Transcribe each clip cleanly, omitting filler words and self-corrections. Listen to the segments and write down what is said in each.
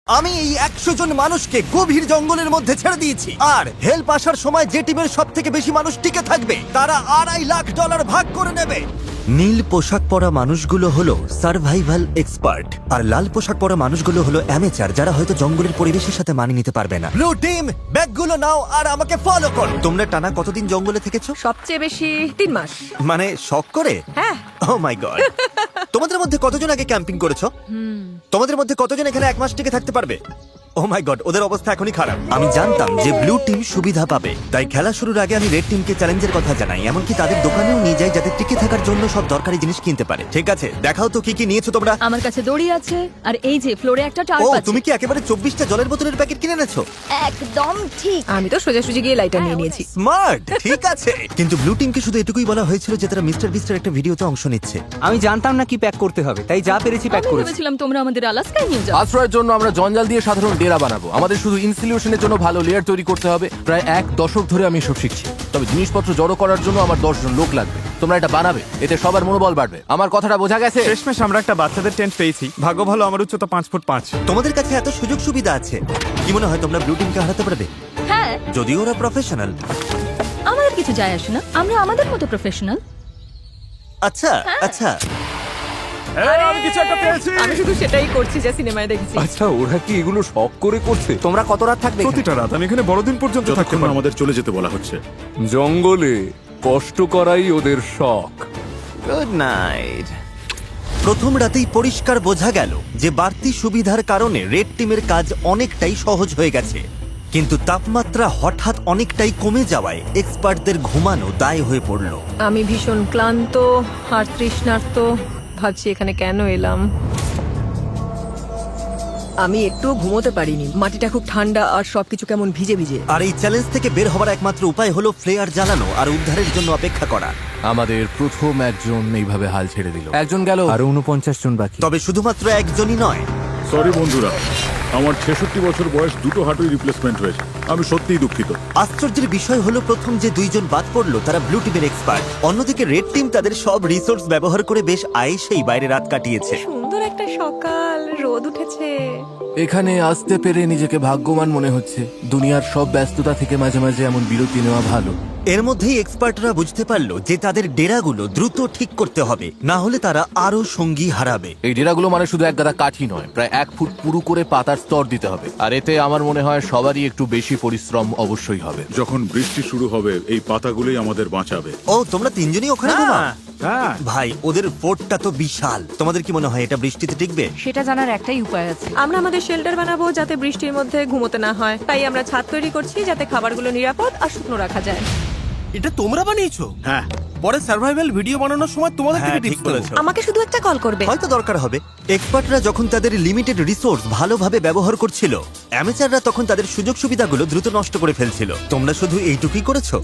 আমি এই 100 জন মানুষকে গভীর জঙ্গলের মধ্যে ছেড়ে দিয়েছি, আর হেল্প আসার সময় যে টিমের সব থেকে বেশি মানুষ টিকে থাকবে তারা $2.5 লাখ ভাগ করে নেবে। নীল পোশাক পরা মানুষগুলো হলো সার্ভাইভাল এক্সপার্ট, আর লাল পোশাক পরা মানুষগুলো হলো অ্যামেচার, যারা হয়তো জঙ্গলের পরিবেশের সাথে মানিয়ে নিতে পারবে না। ব্লু টিম, ব্যাগগুলো নাও আর আমাকে ফলো করো। তোমরা টানা কতদিন জঙ্গলে থেকেছো? সবচেয়ে বেশি 3 মাস। মানে শখ করে? হ্যাঁ। ও মাই গড। তোমাদের মধ্যে কতজন আগে ক্যাম্পিং করেছো? তোমাদের মধ্যে কতজন এখানে 1 মাস টিকে থাকতে পারবে? ও মাই গড, ওদের অবস্থা এখনই খারাপ। আমি জানতাম যে ব্লু টিম সুবিধা পাবে, তাই খেলা শুরুর আগে আমি রেড টিমকে চ্যালেঞ্জের কথা জানাই, এমনকি তাদের দোকানেও নিয়ে যাই যাতে টিকে থাকার জন্য সব দরকারি জিনিস কিনতে পারে। ঠিক আছে, দেখাও তো কি কি নিয়েছো তোমরা। আমার কাছে দড়ি আছে, আর এই যে ফ্লোরে একটা ও, টার্প আছে। তুমি কি একেবারে 24টা জলের বোতলের প্যাকেট কিনে এনেছো? একদম ঠিক। আমি তো সোজাসুজি গিয়ে লাইটার নিয়ে নিয়েছি। স্মার্ট, ঠিক আছে। কিন্তু ব্লু টিমকে শুধু এটুকুই বলা হয়েছিল যে তারা মিস্টার বিস্টের একটা ভিডিওতে অংশ নিচ্ছে। আমি জানতাম না কি প্যাক করতে হবে, তাই যা পেরেছি প্যাক আমি করেছি। ভেবেছিলাম তোমরা আমাদের আলাস্কায় নিয়ে যাও। আশ্রয়ের জন্য আমরা জঞ্জাল দিয়ে সাধারণ ডেরা বানাবো। আমাদের শুধু ইনসিলিউশনের জন্য ভালো লেয়ার তৈরি করতে হবে। প্রায় 1 দশক ধরে আমি এসব শিখছি, তবে জিনিসপত্র জড়ো করার জন্য আমার 10 জন লোক লাগবে। তোমরা এটা বানাবে, এতে সবার মনোবল বাড়বে। আমার কথাটা বোঝা গেছে? শেষমেশ আমরা একটা বাচ্চাদের টেন্ট পেয়েছি। ভাগ্য ভালো, আমার উচ্চতা 5 ফুট 5। তোমাদের কাছে এত সুযোগ সুবিধা আছে, কি মনে হয় তোমরা ব্লু টিমকে হারাতে পারবে? হ্যাঁ, যদিও ওরা প্রফেশনাল। আমাদের কিছু যায় আসে না, আমরা আমাদের মতো প্রফেশনাল। আচ্ছা আচ্ছা, আমি কিছু একটা পেয়েছি। আমি শুধু সেটাই করছি যা সিনেমায় দেখেছি। আচ্ছা, ওরা কি এগুলো শখ করে করছে? তোমরা কত রাত থাকবে এখানে? প্রতিটা রাত আমি এখানে বড়দিন পর্যন্ত থাকতে যতক্ষণ পারবো। আমাদের চলে যেতে বলা হচ্ছে। জঙ্গলে কষ্ট করাই ওদের শখ। Good night. প্রথম রাতেই পরিষ্কার বোঝা গেল যে বাড়তি সুবিধার কারণে রেড টিমের কাজ অনেকটাই সহজ হয়ে গেছে, কিন্তু তাপমাত্রা হঠাৎ অনেকটাই কমে যাওয়ায় এক্সপার্টদের ঘুমানো দায় হয়ে পড়ল। আমি ভীষণ ক্লান্ত আর তৃষ্ণার্ত, ভাবছি এখানে কেন এলাম। আমি একটু ঘুমোতে পারিনি, মাটিটা খুব ঠান্ডা আর সবকিছু কেমন ভিজে ভিজে। আর এই চ্যালেঞ্জ থেকে বের হওয়ার একমাত্র উপায় হলো ফ্লেয়ার জ্বালানো আর উদ্ধারের জন্য অপেক্ষা করা। আমাদের প্রথম একজন এইভাবে হাল ছেড়ে দিল। একজন গেল। আরো 49 জন বাকি। তবে শুধুমাত্র একজনই নয়। সরি বন্ধুরা, আমার 66 বছর বয়স, দুটো হাঁটুই রিপ্লেসমেন্ট হয়েছে। আমি সত্যিই দুঃখিত। আশ্চর্যের বিষয় হলো প্রথম যে 2 জন বাদ পড়লো তারা ব্লু টিমের এক্সপার্ট। অন্যদিকে রেড টিম তাদের সব রিসোর্স ব্যবহার করে বেশ আয়েসেই বাইরে রাত কাটিয়েছে। সুন্দর একটা সকাল, রোদ উঠেছে। এখানে আসতে পেরে নিজেকে ভাগ্যবান মনে হচ্ছে। দুনিয়ার সব ব্যস্ততা থেকে মাঝে মাঝে এমন বিরতি নেওয়া ভালো। এর মধ্যেই এক্সপার্টরা বুঝতে পারলো যে তাদের ডেরাগুলো দ্রুত ঠিক করতে হবে, না হলে তারা আরো সঙ্গী হারাবে। এই ডেরাগুলো মানে শুধু এক গাদা কাঠি নয়, প্রায় 1 ফুট পুরু করে পাতার স্তর দিতে হবে। আর এতে আমার মনে হয় সবারই একটু বেশি পরিশ্রম অবশ্যই হবে। যখন বৃষ্টি শুরু হবে, এই পাতাগুলোই আমাদের বাঁচাবে। ও, তোমরা 3 জনই ওখানে ঘুমাও? হ্যাঁ, ভাই, ওদের ফোর্টটা তো বিশাল। তোমাদের কি মনে হয় এটা বৃষ্টিতে টিকবে? সেটা জানার একটাই উপায় আছে। আমরা আমাদের শেল্টার বানাবো যাতে বৃষ্টির মধ্যে ঘুমোতে না হয়। তাই আমরা ছাদ তৈরি করছি যাতে খাবারগুলো নিরাপদ আর শুকনো রাখা যায়। এটা তোমরা বানিয়েছো? হ্যাঁ, পরে সার্ভাইভাল ভিডিও বানানোর সময় তোমাদের হ্যাঁ, থেকে ঠিক টিপস বলেছো। আমাকে শুধু একটা কল করবে। হয়তো দরকার হবে। এক্সপার্টরা যখন তাদের লিমিটেড রিসোর্স ভালোভাবে ব্যবহার করছিল, অ্যামেচাররা তখন তাদের সুযোগ সুবিধাগুলো দ্রুত নষ্ট করে ফেলছিল। তোমরা শুধু এইটুকুই করেছো।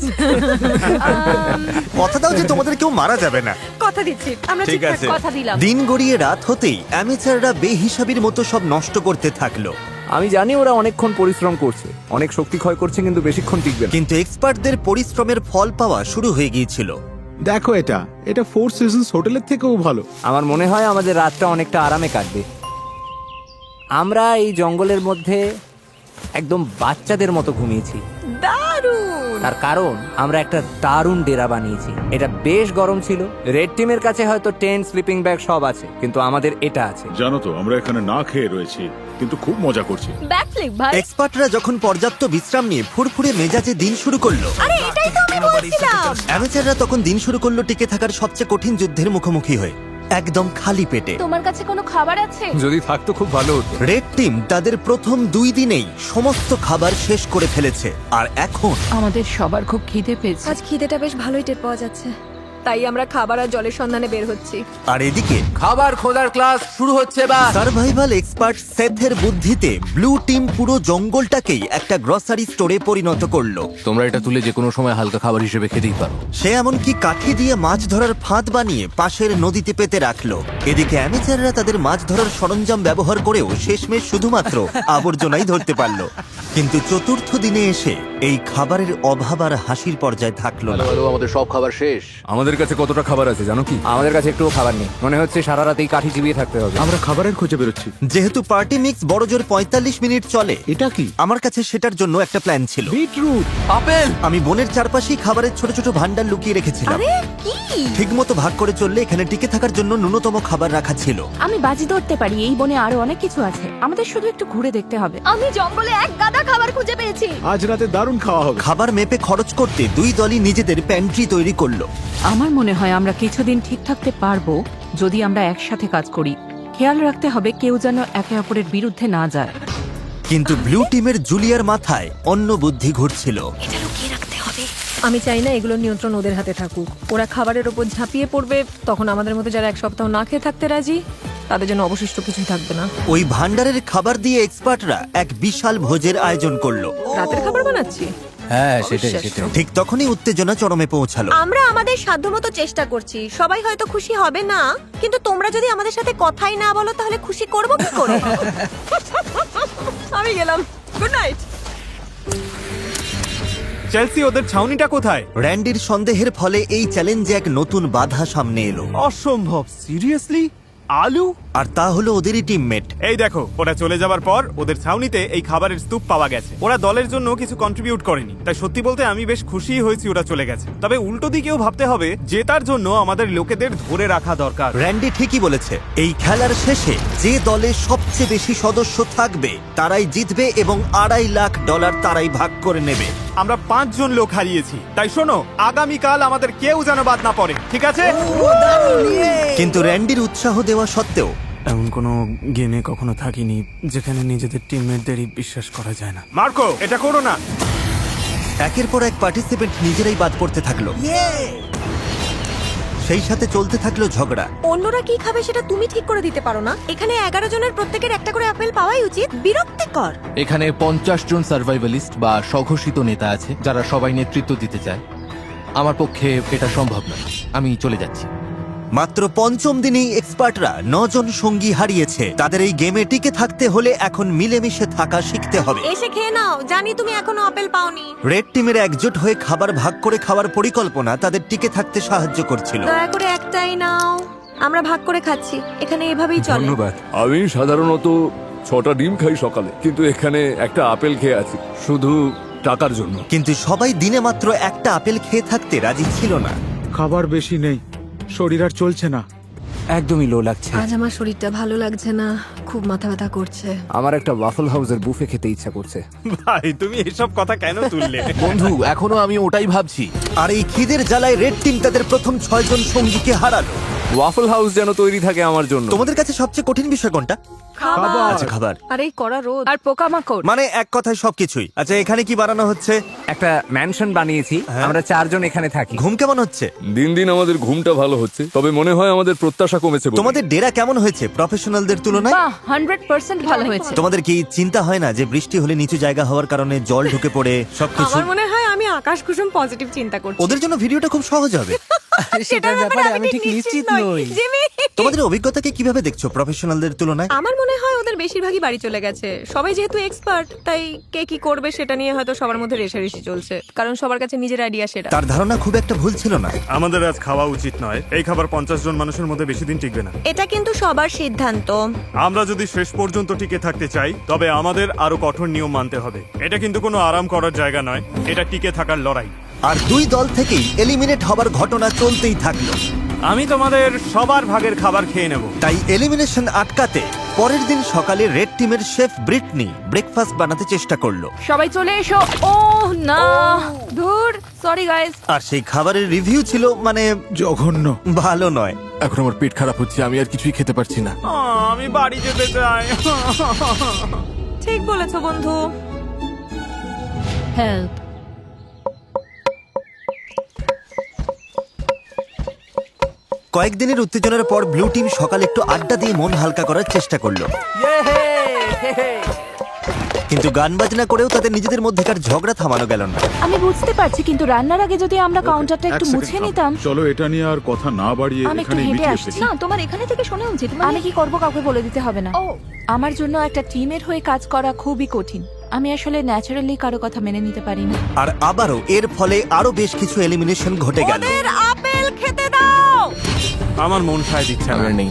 কথা দাও যে তোমাদের কেউ মারা যাবে না। কথা দিচ্ছি, আমরা ঠিক ঠিকঠাক আছে। কথা দিলাম। দিন গড়িয়ে রাত হতেই অ্যামেচাররা বেহিসাবির মতো সব নষ্ট করতে থাকলো। আমি জানি ওরা অনেকক্ষণ পরিশ্রম করছে, অনেক শক্তি ক্ষয় করছে, কিন্তু বেশিক্ষণ টিকবে না। কিন্তু এক্সপার্টদের পরিশ্রমের ফল পাওয়া শুরু হয়ে গিয়েছিল। দেখো, এটা 4 সিজনস হোটেলের থেকেও ভালো। আমার মনে হয় আমাদের রাতটা অনেকটা আরামে কাটবে। আমরা এই জঙ্গলের মধ্যে একদম বাচ্চাদের মতো ঘুমিয়েছি। দারুণ। তার কারণ আমরা একটা দারুণ ডেরা বানিয়েছি। এটা বেশ গরম ছিল। রেড টিমের কাছে হয়তো টেন্ট, স্লিপিং ব্যাগ সব আছে, কিন্তু আমাদের এটা আছে। জানো তো, আমরা এখানে না খেয়ে রয়েছি, কিন্তু খুব মজা করছি। ব্যাকফ্লিপ ভাই। এক্সপার্টরা যখন পর্যাপ্ত বিশ্রাম নিয়ে ফুরফুরে মেজাজে দিন শুরু করলো, আরে এটাই তো আমি বলছিলাম। অ্যামেচাররা তখন দিন শুরু করলো টিকে থাকার সবচেয়ে কঠিন যুদ্ধের মুখোমুখি হয়ে, একদম খালি পেটে। তোমার কাছে কোনো খাবার আছে? যদি থাকতো খুব ভালো হতো। রেড টিম তাদের প্রথম 2 দিনেই সমস্ত খাবার শেষ করে ফেলেছে, আর এখন আমাদের সবার খুব খিদে পেয়েছে। আজ খিদেটা বেশ ভালোই টের পাওয়া যাচ্ছে, তাই আমরা খাবার আর জলের সন্ধানে বের হচ্ছি। আর এদিকে খাবার খোঁজার ক্লাস শুরু হচ্ছে। বা সার্ভাইভাল এক্সপার্ট সেথের বুদ্ধিতে ব্লু টিম পুরো জঙ্গলটাকেই একটা গ্রসারি স্টোরে পরিণত করলো। তোমরা এটা তুলে যে কোনো সময় হালকা খাবার হিসেবে খেতেই পারো। সে এমনকি কাঠি দিয়ে মাছ ধরার ফাঁদ বানিয়ে পাশের নদীতে পেতে রাখলো। এদিকে অ্যামেচাররা তাদের মাছ ধরার সরঞ্জাম ব্যবহার করেও শেষমেশ শুধুমাত্র আবর্জনাই ধরতে পারলো। কিন্তু চতুর্থ দিনে এসে এই খাবারের অভাব আর হাসির পর্যায়ে থাকলো না। ভালো আমাদের সব খাবার শেষ। আমাদের আমাদের কাছে কতটা খাবার আছে জানো কি? আমাদের কাছে একটুও খাবার নেই, মনে হচ্ছে সারা রাতেই কাঠি চিবিয়ে থাকতে হবে। আমরা খাবারের খোঁজে বেরোচ্ছি। যেহেতু পার্টি মিক্স বড় জোর ৪৫ মিনিট চলে, এটা কি? আমার কাছে সেটার জন্য একটা প্ল্যান ছিল। বিটরুট। আপেল! আমি বনের চারপাশেই খাবারের ছোট ছোট ভান্ডার লুকিয়ে রেখেছিলাম। আরে কি? ঠিকমতো ভাগ করে চললে এখানে টিকে থাকার জন্য ন্যূনতম খাবার রাখা ছিল। আমি বাজি ধরতে পারি এই বনে আরো অনেক কিছু আছে, আমাদের শুধু একটু ঘুরে দেখতে হবে। আমি জঙ্গলে এক গাদা খাবার খুঁজে পেয়েছি। আজ রাতে দারুণ খাওয়া হবে। খাবার মেপে খরচ করতে দুই দলই নিজেদের প্যান্ট্রি তৈরি করলো। আমার মনে হয় আমরা কিছুদিন ঠিক থাকতে পারবো যদি আমরা একসাথে কাজ করি। খেয়াল রাখতে হবে কেউ যেন একে অপরের বিরুদ্ধে না যায়। কিন্তু ব্লু টিমের জুলিয়ার মাথায় অন্য বুদ্ধি ঘুরছিল। আমি চাই না এগুলো নিয়ন্ত্রণ ওদের হাতে থাকুক। ওরা খাবারের ওপর ঝাঁপিয়ে পড়বে, তখন আমাদের মধ্যে যারা এক সপ্তাহ না খেয়ে থাকতে রাজি তাদের জন্য অবশিষ্ট কিছুই থাকবে না। ওই ভান্ডারের খাবার দিয়ে এক্সপার্টরা এক বিশাল ভোজের আয়োজন করলো। রাতের খাবার বানাচ্ছি। হ্যাঁ, সেটাই অবিশ্বাস্য। সেটাই। ঠিক তখনই উত্তেজনা চরমে পৌঁছালো। আমরা আমাদের সাধ্যমতো চেষ্টা করছি। সবাই হয়তো খুশি হবে না, কিন্তু তোমরা যদি আমাদের সাথে কথাই না বলো তাহলে খুশি করবো কি করে? আমি গেলাম, গুড নাইট। চেলসি, ওদের ছাউনিটা কোথায়? র্যান্ডির সন্দেহের ফলে এই চ্যালেঞ্জে এক নতুন বাধা সামনে এলো, অসম্ভব, সিরিয়াসলি? আলু? আর তা হলো ওদেরই টিমমেট। এই দেখো, ওরা চলে যাবার পর ওদের ছাউনিতে এই খাবারের স্তূপ পাওয়া গেছে। ওরা দলের জন্য কিছু কন্ট্রিবিউট করেনি, তাই সত্যি বলতে আমি বেশ খুশি হয়েছি ওরা চলে গেছে। তবে উল্টো দিকেও ভাবতে হবে, জেতার জন্য আমাদের লোকেদের ধরে রাখা দরকার। র্যান্ডি ঠিকই বলেছে, এই খেলার শেষে যে দলে সবচেয়ে বেশি সদস্য থাকবে তারাই জিতবে এবং $2.5 লাখ তারাই ভাগ করে নেবে। আমরা 5 জন লোক হারিয়েছি, তাই শোনো, আগামীকাল আমাদের কেউ যেন বাদ না পড়ে, ঠিক আছে? কিন্তু র্যান্ডির উৎসাহ দেওয়া সত্ত্বেও এমন কোনো গেমে কখনো থাকিনি যেখানে নিজেদের টিমমেটদেরই বিশ্বাস করা যায় না। মার্কো, এটা করো না। একের পর এক পার্টিসিপেন্ট নিজেরাই বাদ পড়তে থাকলো। সেই সাথে চলতে থাকলো ঝগড়া। অন্যরা কি খাবে সেটা তুমি ঠিক করে দিতে পারো না? এখানে 11 জনের প্রত্যেকের একটা করে আপেল পাওয়াই উচিত। বিরক্তিকর। এখানে 50 জন সার্ভাইভালিস্ট বা স্বঘোষিত নেতা আছে যারা সবাই নেতৃত্ব দিতে চায়। আমার পক্ষে এটা সম্ভব নয়, আমি চলে যাচ্ছি। মাত্র 5ম দিনেই এক্সপার্টরা 9 জন সঙ্গী হারিয়েছে। তাদের এই গেমে টিকে থাকতে হলে এখন মিলেমিশে থাকা শিখতে হবে। এসে খেয়ে নাও, জানি তুমি এখনো আপেল পাওনি। রেড টিমের একজোট হয়ে খাবার ভাগ করে খাওয়ার পরিকল্পনা তাদের টিকে থাকতে সাহায্য করছিল। দয়া করে একটাই নাও, আমরা ভাগ করে খাচ্ছি। এখানে এভাবেই চলে। ধন্যবাদ। আমি সাধারণত 6টা ডিম খাই সকালে, কিন্তু এখানে একটা আপেল খেয়ে আছি শুধু টাকার জন্য। কিন্তু সবাই দিনে মাত্র একটা আপেল খেয়ে থাকতে রাজি ছিল না। খাবার বেশি নেই, শরীর আর চলছে না। একদমই লো লাগছে। আজ আমার শরীরটা ভালো লাগছে না, খুব মাথা ব্যথা করছে। আমার একটা ওয়াফল হাউসের বুফে খেতে ইচ্ছা করছে। ভাই, তুমি এসব কথা কেন তুললে? বন্ধু, এখনো আমি ওটাই ভাবছি। আর এই খিদের জ্বালায় রেড টিম তাদের প্রথম 6 জন সঙ্গীকে হারালো। ওয়াফল হাউস যেন তৈরি থাকে আমার জন্য। তোমাদের কাছে সবচেয়ে কঠিন বিষয় কোনটা? খাবার। আচ্ছা, খাবার। আর এই কড়া রোদ আর পোকামাকড়। মানে এক কথায় সবকিছুই। আচ্ছা, এখানে কি বানানো হচ্ছে? একটা ম্যানশন বানিয়েছি, আমরা 4 জন এখানে থাকি। ঘুম কেমন হচ্ছে? দিন দিন আমাদের ঘুমটা ভালো হচ্ছে, তবে মনে হয় আমাদের প্রত্যাশা কমেছে বলে। তোমাদের ডেরা কেমন হয়েছে প্রফেশনালদের তুলনায়? বাহ, 100% ভালো হয়েছে। তোমাদের কি চিন্তা হয় না যে বৃষ্টি হলে নিচু জায়গা হওয়ার কারণে জল ঢুকে পড়ে সবকিছু? আমার মনে হয় আমি আকাশ কুসুম পজিটিভ চিন্তা করছি। ওদের জন্য ভিডিওটা খুব সহজ হবে। সেটার ব্যাপারে আমি ঠিক নিশ্চিত নই। জিমি, তোমাদের অভিজ্ঞতাকে কিভাবে দেখছো প্রফেশনালদের তুলনায়? আমার মনে হয় ওদের বেশিরভাগই বাড়ি চলে গেছে। সবাই যেহেতু এক্সপার্ট, তাই কে কি করবে সেটা নিয়ে হয়তো সবার মধ্যে রেষারেষি চলছে, কারণ সবার কাছে নিজের আইডিয়া সেটা। তার ধারণা খুব একটা ভুল ছিল না। আমাদের আজ খাওয়া উচিত নয়। এই খাবার 50 জন মানুষের মধ্যে বেশি দিন টিকবে না। এটা কিন্তু সবার সিদ্ধান্ত। আমরা যদি শেষ পর্যন্ত টিকে থাকতে চাই, তবে আমাদের আরো কঠোর নিয়ম মানতে হবে। এটা কিন্তু কোনো আরাম করার জায়গা নয়, এটা টিকে থাকার লড়াই। আর দুই দল থেকেই এলিমিনেট হবার ঘটনা চলতেই থাকলো। আমি তোমাদের সবার ভাগের খাবার খেয়ে নেব। তাই এলিমিনেশন আটকাতে পরের দিন সকালে রেড টিমের শেফ ব্রিটনি ব্রেকফাস্ট বানাতে চেষ্টা করলো। সবাই চলে এসো। ওহ না, ধুর, সরি গাইস। আর সেই খাবারের রিভিউ ছিল মানে জঘন্য। ভালো নয়। এখন আমার পেট খারাপ হচ্ছে, আমি আর কিছুই খেতে পারছি না। আমি বাড়ি যেতে চাই। ঠিক বলেছো বন্ধু। হেল্প। কয়েকদিনের উত্তেজনার পর ব্লু টিম সকালে একটু আড্ডা দিয়ে মন হালকা করার চেষ্টা করলো। কিন্তু গান বাজনা করেও তাদের নিজেদের মধ্যেকার ঝগড়া থামানো গেল না। আমি বুঝতে পারছি, কিন্তু রান্নার আগে যদি আমরা কাউন্টারটা একটু এক মুছে সেকেন্ড, নিতাম। চলো এটা নিয়ে আর কথা না বাড়িয়ে আমি একটু এখানে হেঁটে মিটিয়ে আসছি। ফেলি। না, তোমার এখানে থেকে শোনা উচিত। আমি কি করব কাউকে বলে দিতে হবে না। ও, আমার জন্য একটা টিমের হয়ে কাজ করা খুবই কঠিন। আমি আসলে ন্যাচারালি কারো কথা মেনে নিতে পারি না। আর আবারও এর ফলে আরো বেশ কিছু এলিমিনেশন ঘটে গেল। ওদের আপেল খেতে দাও। আমার মন সায় দিচ্ছে না। আমার নেই।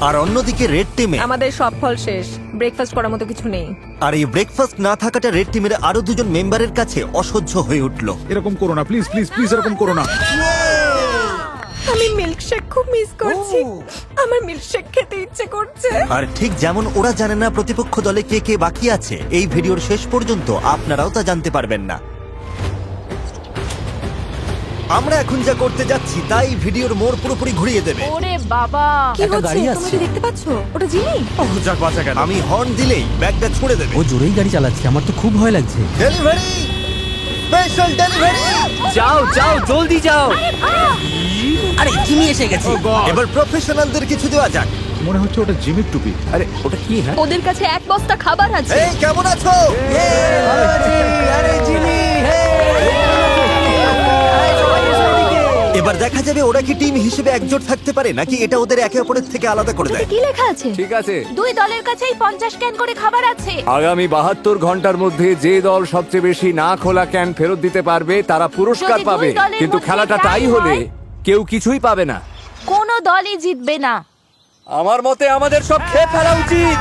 আর অন্যদিকে রেড টিমে আমাদের সব ফল শেষ, ব্রেকফাস্ট করার মতো কিছু নেই। আর এই ব্রেকফাস্ট না থাকাটা রেড টিমের আরো দুজন মেম্বারের কাছে অসহ্য হয়ে উঠল। এরকম করো না প্লিজ প্লিজ প্লিজ, এরকম করো না। আমি মিল্কশেক খুব মিস করছি, আমার মিল্কশেক খেতে ইচ্ছে করছে। আর ঠিক যেমন ওরা জানে না প্রতিপক্ষ দলে কে কে বাকি আছে, এই ভিডিওর শেষ পর্যন্ত আপনারাও তা জানতে পারবেন না। আমরা এখন যা করতে যাচ্ছি তাই ভিডিওর মোড় পুরোপুরি ঘুরিয়ে দেবে। ওরে বাবা, কি হচ্ছে তুমি কি দেখতে পাচ্ছো? ওটা জিমি। ওহ, যাক বাঁচা গেল। আমি হর্ন দিলেই ব্যাগটা ছুড়ে দেবে। জোরেই গাড়ি চালাচ্ছে, আমার তো খুব ভয় লাগছে। Delivery, special delivery. যাও যাও, জলদি যাও। আরে জিমি এসে গেছে। এবার প্রফেশনালদের কিছু দেওয়া যাক। মনে হচ্ছে ওটা জিমির টুপি। আরে ওটা কি? হ্যাঁ ওদের কাছে এক বস্তা খাবার আছে। এই কেমন আছো? আরে জিমি, এবার দেখা যাবে ওরা কি টিম হিসেবে একজোট থাকতে পারে নাকি এটা ওদের একে অপরের থেকে আলাদা করে দেয়। কি লেখা আছে? ঠিক আছে, দুই দলের কাছেই 50 ক্যান করে খাবার আছে। আগামী 72 ঘন্টার মধ্যে যে দল সবচেয়ে বেশি না খোলা ক্যান ফেরত দিতে পারবে তারা পুরস্কার যদি দুই পাবে, দলের কিন্তু মধ্যে খেলাটা tie টাই হলে হয়, কেউ কিছুই পাবে না। কোনো দলই জিতবে না। আমার মতে আমাদের সব খেয়ে ফেলা উচিত।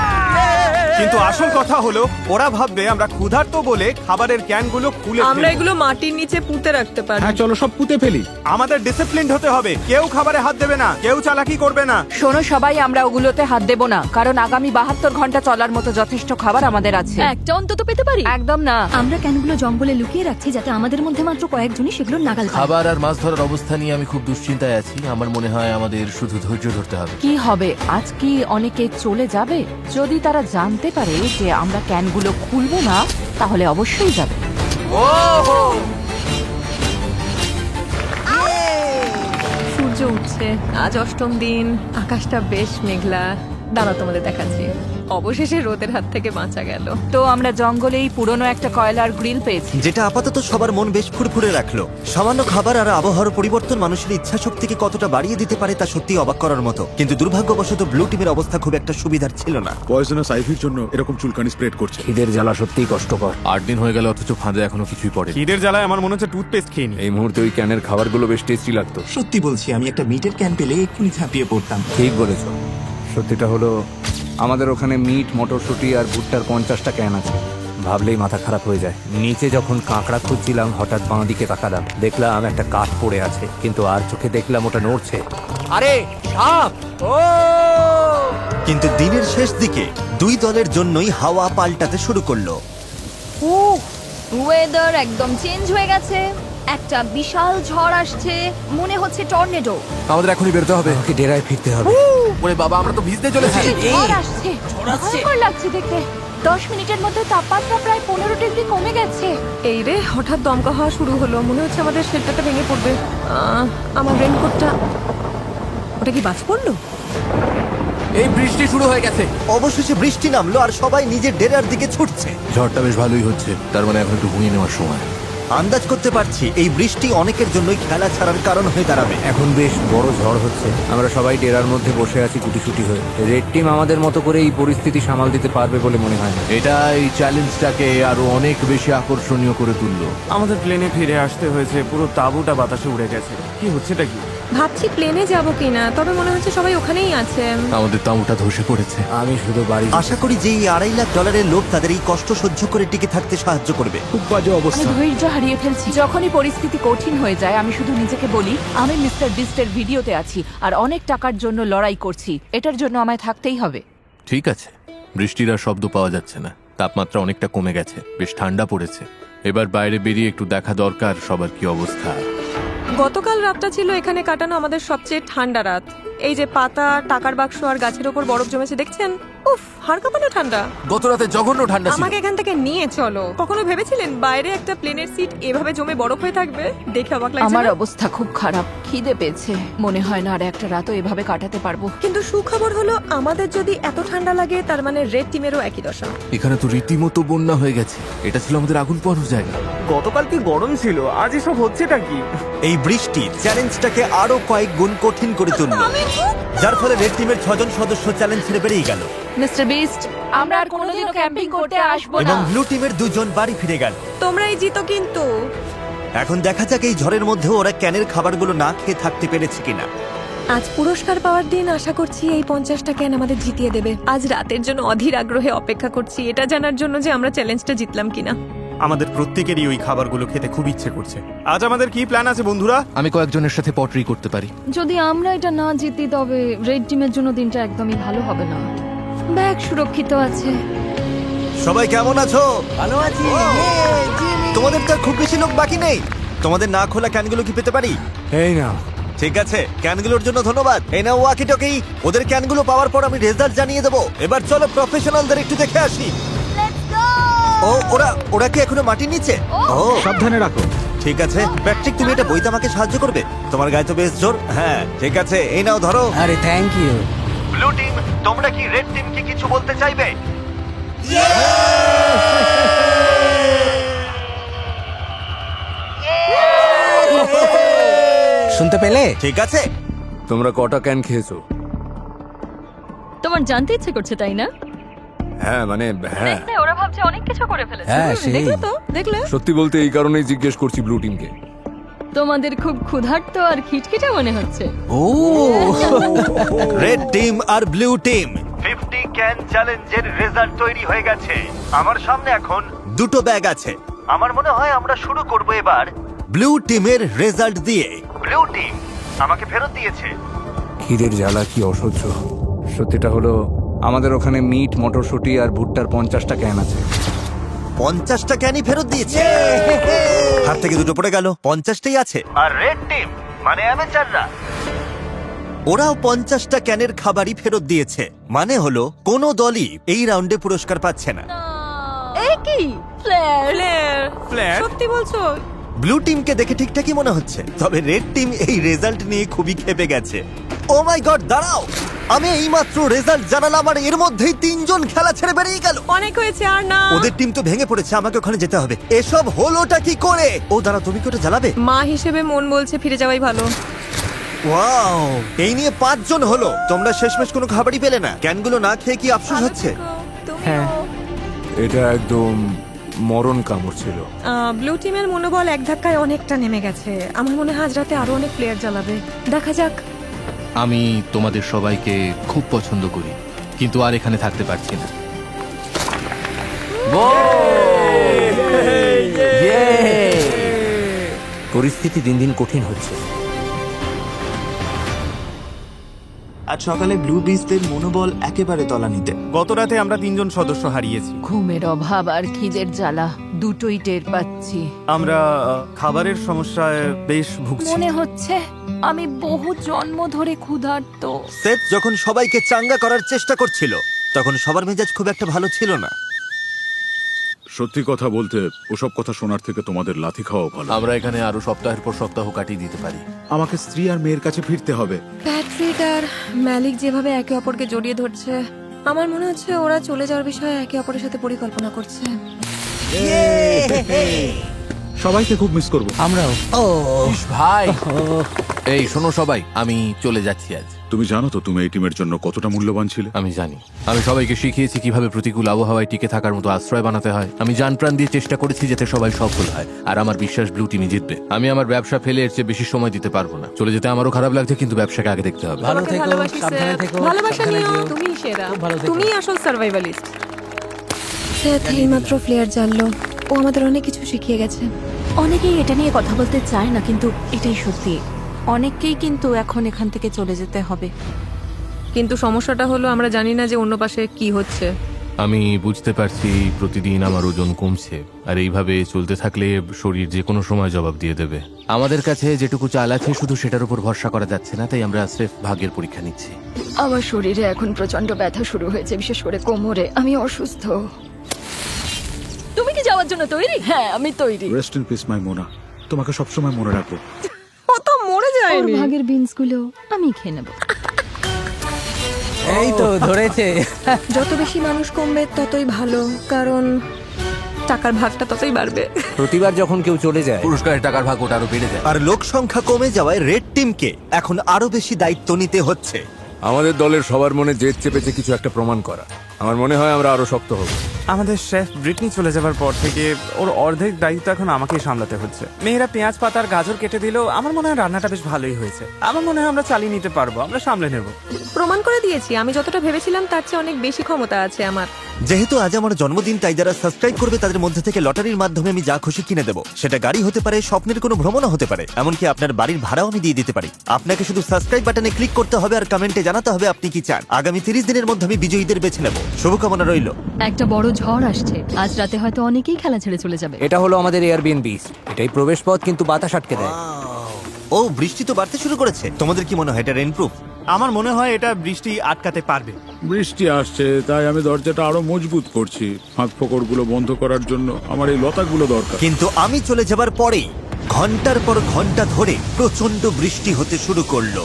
কিন্তু আসল কথা হলো ওরা ভাববে আমরা ক্ষুধার্ত বলে খাবারের ক্যানগুলো খুলে আমরা ফেলবো। এগুলো মাটির নিচে পুঁতে রাখতে পারি। হ্যাঁ চলো সব পুঁতে ফেলি। আমাদের ডিসিপ্লিনড হতে হবে, কেউ খাবারে হাত দেবে না, কেউ চালাকি করবে না। শোনো সবাই, আমরা ওগুলোতে হাত দেব না, কারণ আগামী 72 ঘন্টা চলার মতো যথেষ্ট খাবার আমাদের আছে। একটা অন্তত পেতে পারি। একদম না। আমরা ক্যানগুলো জঙ্গলে লুকিয়ে রাখছি যাতে আমাদের মধ্যে মাত্র কয়েকজনই সেগুলো নাগাল পায়। খাবার আর মাছ ধরার অবস্থা নিয়ে আমি খুব দুশ্চিন্তায় আছি। আমার মনে হয় আমাদের শুধু ধৈর্য ধরতে হবে। কি হবে, আজ কি অনেকে চলে যাবে? যদি তারা জানতে পারে যে আমরা ক্যানগুলো খুলবো না, তাহলে অবশ্যই যাবে। সূর্য উঠছে, আজ অষ্টম দিন, আকাশটা বেশ মেঘলা। দাঁড়াও তোমাদের দেখাচ্ছি। অবশেষে রোদের হাত থেকে বাঁচা গেল। তো আমরা জঙ্গলেই পুরনো একটা কয়লার গ্রিল পেয়েছি। যেটা আপাতত সবার মন বেশ ফুরফুরে রাখলো। সামান্য খাবার আর আবহাওয়ার পরিবর্তন মানুষের ইচ্ছা শক্তিকে কতটা বাড়িয়ে দিতে পারে তা সত্যি অবাক করার মতো। কিন্তু দুর্ভাগ্যবশত ব্লু টিমের অবস্থা খুব একটা সুবিধার ছিল না। পয়জনাস আইভির জন্য এরকম চুলকানি স্প্রেড করছে। খিদের জ্বালা সত্যিই কষ্টকর। 8 দিন হয়ে গেল অথচ ফাঁদে এখনো কিছুই পড়ে। খিদের জ্বালায় আমার মনে হচ্ছে টুথপেস্ট খেয়ে নি। এই মুহূর্তে ওই ক্যানের খাবারগুলো বেশ টেস্টি লাগতো। সত্যি বলছি, আমি একটা মিটের ক্যান পেলে এক্ষুনি ঝাঁপিয়ে পড়তাম। ঠিক বলেছ। সত্যিটা হলো আমাদের ওখানে মিট, মটরশুঁটি আর ভুট্টার 50টা ক্যান আছে। ভাবলেই মাথা খারাপ হয়ে যায়। নিচে যখন কাঁকড়া খুঁজছিলাম হঠাৎ বাঁ দিকে তাকালাম, দেখলাম একটা কাঠ পড়ে আছে, কিন্তু আর চোখে দেখলাম ওটা নড়ছে। আরে সাপ! ও! কিন্তু দিনের শেষ দিকে দুই দলের জন্যই হাওয়া পাল্টাতে শুরু করলো। ওয়েদার একদম চেঞ্জ হয়ে গেছে, একটা বিশাল ঝড় আসছে, মনে হচ্ছে টর্নেডো। আমাদের এখনই বেরোতে হবে। আমাকে ডেরায় ফিরতে হবে। ওরে বাবা, আমরা তো ভিজতে চলেছি। ঝড় আসছে, ভয়ঙ্কর লাগছে দেখতে। 10 মিনিটের মধ্যে তাপমাত্রা প্রায় 15 ডিগ্রি কমে গেছে। এই রে, হঠাৎ দমকা হওয়া শুরু হলো, মনে হচ্ছে আমাদের শেল্টারটা ভেঙে পড়বে। আমার রেনকোটটা, ওটা কি বাজ পড়লো? এই বৃষ্টি শুরু হয়ে গেছে। অবশেষে বৃষ্টি নামলো আর সবাই নিজের ডেরার দিকে ছুটছে। ঝড়টা বেশ ভালোই হচ্ছে, তার মানে এখন একটু ঘুমিয়ে নেওয়ার সময়। আন্দাজ করতে পারছি এই বৃষ্টি অনেকের জন্যই খেলা ছাড়ার কারণ হয়ে দাঁড়াবে। এখন বেশ বড় ঝড় হচ্ছে। আমরা সবাই ডেরার মধ্যে বসে আছি গুটিসুটি হয়ে। রেড টিম আমাদের মতো করে এই পরিস্থিতি সামাল দিতে পারবে বলে মনে হয় না। এটা এই চ্যালেঞ্জটাকে আরো অনেক বেশি আকর্ষণীয় করে তুললো। আমাদের প্লেনে ফিরে আসতে হয়েছে, পুরো তাঁবুটা বাতাসে উড়ে গেছে। কি হচ্ছেটা কি? ভাবছি প্লেনে যাব কিনা, তবে মনে হচ্ছে সবাই ওখানেই আছে। আমাদের তাঁবুটা ধসে পড়েছে। আমি শুধু বাড়ি আশা করি যে এই $2.5 লাখ লোভ তাদের এই কষ্ট সহ্য করে টিকে থাকতে সাহায্য করবে। খুব বাজে আমি অবস্থা। ধৈর্য হারিয়ে ফেলছি। যখনই পরিস্থিতি কঠিন হয়ে যায়, আমি শুধু নিজেকে বলি আমি মিস্টার বিস্টের ভিডিওতে আছি আর অনেক টাকার জন্য লড়াই করছি। এটার জন্য আমায় থাকতেই হবে। ঠিক আছে, বৃষ্টির আর শব্দ পাওয়া যাচ্ছে না, তাপমাত্রা অনেকটা কমে গেছে, বেশ ঠান্ডা পড়েছে। এবার বাইরে বেরিয়ে একটু দেখা দরকার সবার কি অবস্থা। গতকাল রাতটা ছিল এখানে কাটানো আমাদের সবচেয়ে ঠান্ডা রাত। এই যে পাতা, টাকার বাক্স আর গাছের ওপর বরফ জমেছে দেখছেন? উফ, হাড় কাঁপানো ঠান্ডা। গত রাতে জঘন্য ঠান্ডা ছিল। আমাকে এখান থেকে নিয়ে চলো। কখনো ভেবেছিলেন বাইরে একটা প্লেনের সিট এভাবে জমে বরফ হয়ে থাকবে? দেখে অবাক লাগছে আমার না? অবস্থা খুব খারাপ, খিদে পেয়েছে। মনে হয় না আর একটা রাতও এভাবে কাটাতে পারবো। কিন্তু সুখবর হলো আমাদের যদি এত ঠান্ডা লাগে তার মানে রেড টিমেরও একই দশা। এখানে তো রীতিমতো বন্যা হয়ে গেছে। এটা ছিল আমাদের আগুন পোহানোর জায়গা। গতকাল কি গরম ছিল, আজ এসব হচ্ছেটা কি? এই বৃষ্টি চ্যালেঞ্জটাকে আরো কয়েক গুণ কঠিন করে তুললো, যার ফলে রেড টিমের 6 জন সদস্য চ্যালেঞ্জ ছেড়ে বেরিয়ে গেল মিস্টার বিস্ট, আমরা আর কোনোদিনও ক্যাম্পিং করতে আসবো এবং না। ব্লু টিমের 2 জন বাড়ি ফিরে গেল। তোমরাই জিতো কিন্তু। এখন দেখা যাক এই ঝড়ের মধ্যে ওরা ক্যানের খাবারগুলো না খেয়ে থাকতে পেরেছে কিনা। আজ পুরস্কার পাওয়ার দিন, আশা করছি এই 50টা ক্যান আমাদের জিতিয়ে দেবে। আজ রাতের জন্য অধীর আগ্রহে অপেক্ষা করছি, এটা জানার জন্য যে আমরা চ্যালেঞ্জটা জিতলাম কিনা। আমাদের প্রত্যেকেরই ওই খাবারগুলো খেতে খুব ইচ্ছে করছে। আজ আমাদের কি প্ল্যান আছে বন্ধুরা? আমি কয়েকজনের সাথে পটরি করতে পারি। যদি আমরা এটা না জিতি তবে রেড টিমের জন্য দিনটা একদমই ভালো হবে না। ব্যাগ সুরক্ষিত আছে। সবাই কেমন আছো? ভালো আছি। তোমাদের তো আর খুব বেশি লোক বাকি নেই। তোমাদের না খোলা ক্যানগুলো কি পেতে পারি? এই না, ঠিক আছে, ক্যানগুলোর জন্য ধন্যবাদ। এই নাও ওয়াকি টকি। ওদের ক্যানগুলো পাওয়ার পর আমি রেজাল্ট জানিয়ে দেবো। এবার চলো প্রফেশনালদের একটু দেখে আসি। ও ওরা কি এখনো মাটি নিচে? ও সাবধানে রাখো। ঠিক আছে প্যাট্রিক, তুমি এটা বইতে আমাকে সাহায্য করবে? তোমার গায়ে তো বেশ জোর। হ্যাঁ ঠিক আছে, এই নাও ধরো। আরে থ্যাংক ইউ। ব্লু টিম, তোমরা কি রেড টিমকে কিছু বলতে চাইবে? শুনতে পেলে? ঠিক আছে, তোমরা কটা ক্যান খেয়েছো? তোমার জানতে ইচ্ছে করছে তাই না? হ্যাঁ মানে হ্যাঁ, ওরা ভাবছে অনেক কিছু করে ফেলেছে। হ্যাঁ সেই দেখলে তো, দেখলে? সত্যি বলতে এই কারণেই জিজ্ঞেস করছি ব্লু টিমকে। তোমাদের খুব ক্ষুধার্ত আর খিটখিটে মনে হচ্ছে। ও রেড টিম আর ব্লু টিম 50 ক্যান চ্যালেঞ্জের রেজাল্ট তৈরি হয়ে গেছে। আমার সামনে এখন দুটো ব্যাগ আছে। আমার মনে হয় আমরা শুরু করব এবার ব্লু টিমের রেজাল্ট দিয়ে। ব্লু টিম আমাকে ফেরত দিয়েছে। খিদের জ্বালা কি অসহ্য। সত্যিটা হলো আমাদের ওখানে মিট, মটরশুঁটি আর ভুট্টার 50টা ক্যান আছে। 50টা ক্যানই ফেরত দিয়েছে। হাত থেকে দুটো পড়ে গেল, 50টাই আছে। আর রেড টিম মানে অ্যামেচাররা, ওরাও 50টা ক্যানের খাবারই ফেরত দিয়েছে। মানে হলো কোনো দলই এই রাউন্ডে পুরস্কার পাচ্ছে না। এই কি ফ্ল্যার? ফ্ল্যাট? সত্যি বলছো? ব্লু টিমকে দেখে ঠিকঠাকই মনে হচ্ছে, তবে রেড টিম এই রেজাল্ট নিয়ে খুবই ক্ষেপে গেছে। ও মাই গড, দাঁড়াও, আমি এইমাত্র রেজাল্ট জানালাম আর এর মধ্যেই 3 জন খেলা ছেড়ে বেরিয়ে গেল। অনেক হয়েছে, আর না। ওদের টিম তো ভেঙে পড়েছে, আমাকে ওখানে যেতে হবে। এসব হলোটা কি করে? ও দাঁড়া, তুমি কি ওটা জ্বালাবে? মা হিসেবে মন বলছে ফিরে যাওয়াই ভালো। ওয়াও, এই নিয়ে 5 জন হলো। তোমরা শেষমেশ কোনো খাবারই পেলে না। ক্যানগুলো না খেয়ে কি আফসোস হচ্ছে? হ্যাঁ, এটা একদম মরণ কামড় ছিল। ব্লু টিমের মনোবল এক ধাক্কায় অনেকটা নেমে গেছে। আমার মনে হয় আজ রাতে আরো অনেক প্লেয়ার জ্বালাবে। দেখা যাক। আমি তোমাদের সবাইকে খুব পছন্দ করি, কিন্তু আর এখানে থাকতে পারছি না। পরিস্থিতি দিন দিন কঠিন হচ্ছে। আজ সকালে ব্লু বিস্টদের মনোবল একেবারে তলানিতে। গত রাতে আমরা 3 জন সদস্য হারিয়েছি। ঘুমের অভাব আর খিদের জ্বালা দুটোই টের পাচ্ছি। আমরা খাবারের সমস্যায় বেশ ভুগছি। মনে হচ্ছে আমি বহু জন্ম ধরে ক্ষুধার্ত। সেথ যখন সবাইকে চাঙ্গা করার চেষ্টা করছিল, তখন সবার মেজাজ খুব একটা ভালো ছিল না। সত্যি কথা বলতে ওসব কথা শোনার থেকে তোমাদের লাথি খাওয়া ভালো। আমরা এখানে আরো সপ্তাহের পর সপ্তাহ কাটিয়ে দিতে পারি। আমাকে স্ত্রী আর মেয়ের কাছে ফিরতে হবে। প্যাট্রিক আর ম্যালিক যেভাবে একে অপরকে জড়িয়ে ধরছে, আমার মনে হচ্ছে ওরা চলে যাওয়ার বিষয়ে একে অপরের সাথে পরিকল্পনা করছে। সবাইকে খুব মিস করব। আমরাও। ইস ভাই, এই শোনো সবাই, আমি চলে যাচ্ছি আজ। তুমি জানো তো তুমি এই টিমের জন্য কতটা মূল্যবান ছিলে। আমি জানি, আমি সবাইকে শিখিয়েছি কিভাবে প্রতিকূল আবহাওয়ায় টিকে থাকার মতো আশ্রয় বানাতে হয়। আমি জান প্রাণ দিয়ে চেষ্টা করেছি যাতে সবাই সফল হয়, আর আমার বিশ্বাস ব্লু টিমই জিতবে। আমি আমার ব্যবসা ফেলে এর চেয়ে বেশি সময় দিতে পারবো না। চলে যেতে আমারও খারাপ লাগছে, কিন্তু ব্যবসাকে আগে দেখতে হবে। ভালো তোমাকে থেকো, ভালোবাসি, সাবধানে সেথ। থেকো, ভালোবাসা সাবধানে নিও, যেও। তুমিই সেরা। খুব ভালো থেকো। তুমিই আসল সার্ভাইভালিস্ট। সেথ এইমাত্র ফ্লেয়ার জানলো। ও আমাদের অনেক কিছু শিখিয়ে গেছে। অনেকেই এটা নিয়ে কথা বলতে চায় না, কিন্তু এটাই সত্যি। অনেককেই কিন্তু এখন এখান থেকে চলে যেতে হবে। কিন্তু সমস্যাটা হলো আমরা জানি না যে অন্য পাশে কি হচ্ছে। আমি বুঝতে পারছি প্রতিদিন আমার ওজন কমছে, আর এইভাবে চলতে থাকলে শরীর যে কোনো সময় জবাব দিয়ে দেবে। আমাদের কাছে যেটুকু চাল আছে শুধু সেটার উপর ভরসা করা যাচ্ছে না, তাই আমরা স্রেফ ভাগ্যের পরীক্ষা নিচ্ছি। আমার শরীরে এখন প্রচন্ড ব্যথা শুরু হয়েছে, বিশেষ করে কোমরে। আমি অসুস্থ। তুমি কি যাওয়ার জন্য তৈরি? হ্যাঁ, আমি তৈরি। রেস্ট ইন পিস মাই মোনা। তোমাকে সবসময় মনে রাখবো। ও তো মরে ওর যায়নি। ভাগের বিনসগুলো আমি খেয়ে নেব। এই তো ধরেছে। যত বেশি মানুষ কমবে ততই ভালো, কারণ টাকার ভাগটা ততই বাড়বে। প্রতিবার যখন কেউ চলে যায়, পুরস্কারের টাকার ভাগ ওটা আরো বেড়ে যায়। আর লোক সংখ্যা কমে যাওয়ায় রেড টিমকে এখন আরো বেশি দায়িত্ব নিতে হচ্ছে। আমাদের দলের সবার মনে জেদ চেপেছে কিছু একটা প্রমাণ করা। আমার মনে হয় আমরা আরো শক্ত হব। আমাদের শেফ ব্রিটনি চলে যাবার পর থেকে ওর অর্ধেক দায়িত্ব এখন আমাকেই সামলাতে হচ্ছে। মেয়েরা পেঁয়াজ পাতা আর গাজর কেটে দিলেও আমার মনে হয় রান্নাটা বেশ ভালোই হয়েছে। আমার মনে হয় আমরা চালিয়ে নিতে পারবো, আমরা সামলে নেব। প্রমাণ করে দিয়েছি আমি যতটা ভেবেছিলাম তার চেয়ে অনেক বেশি ক্ষমতা আছে আমার। যেহেতু আজ আমার জন্মদিন, তাই যারা সাবস্ক্রাইব করবে তাদের মধ্যে থেকে লটারির মাধ্যমে আমি যা খুশি কিনে দেবো। সেটা গাড়ি হতে পারে, স্বপ্নের কোনো ভ্রমণও হতে পারে, এমনকি আপনার বাড়ির ভাড়াও আমি দিয়ে দিতে পারি। আপনাকে শুধু সাবস্ক্রাইব বাটনে ক্লিক করতে হবে আর কমেন্টে জানাতে হবে আপনি কি চান। আগামী 30 দিনের মধ্যে আমি বিজয়ীদের বেছে নেব। শুভকামনা রইল। একটা বড় ঝড় আসছে, আজ রাতে হয়তো অনেকেই খেলা ছেড়ে চলে যাবে। এটা হলো আমাদের এয়ারবিএনবি। এটাই প্রবেশ পথ, কিন্তু বাতাস আটকে দেয়। ও, বৃষ্টি তো বাড়তে শুরু করেছে। তোমাদের কি মনে হয় এটা রেইনপ্রুফ? আমার মনে হয় এটা বৃষ্টি আটকাতে পারবে। বৃষ্টি আসছে, তাই আমি দরজাটা আরো মজবুত করছি। ফাঁক ফোকরগুলো বন্ধ করার জন্য আমার এই লতাগুলো দরকার। কিন্তু আমি চলে যাবার পরেই ঘন্টার পর ঘন্টা ধরে প্রচন্ড বৃষ্টি হতে শুরু করলো।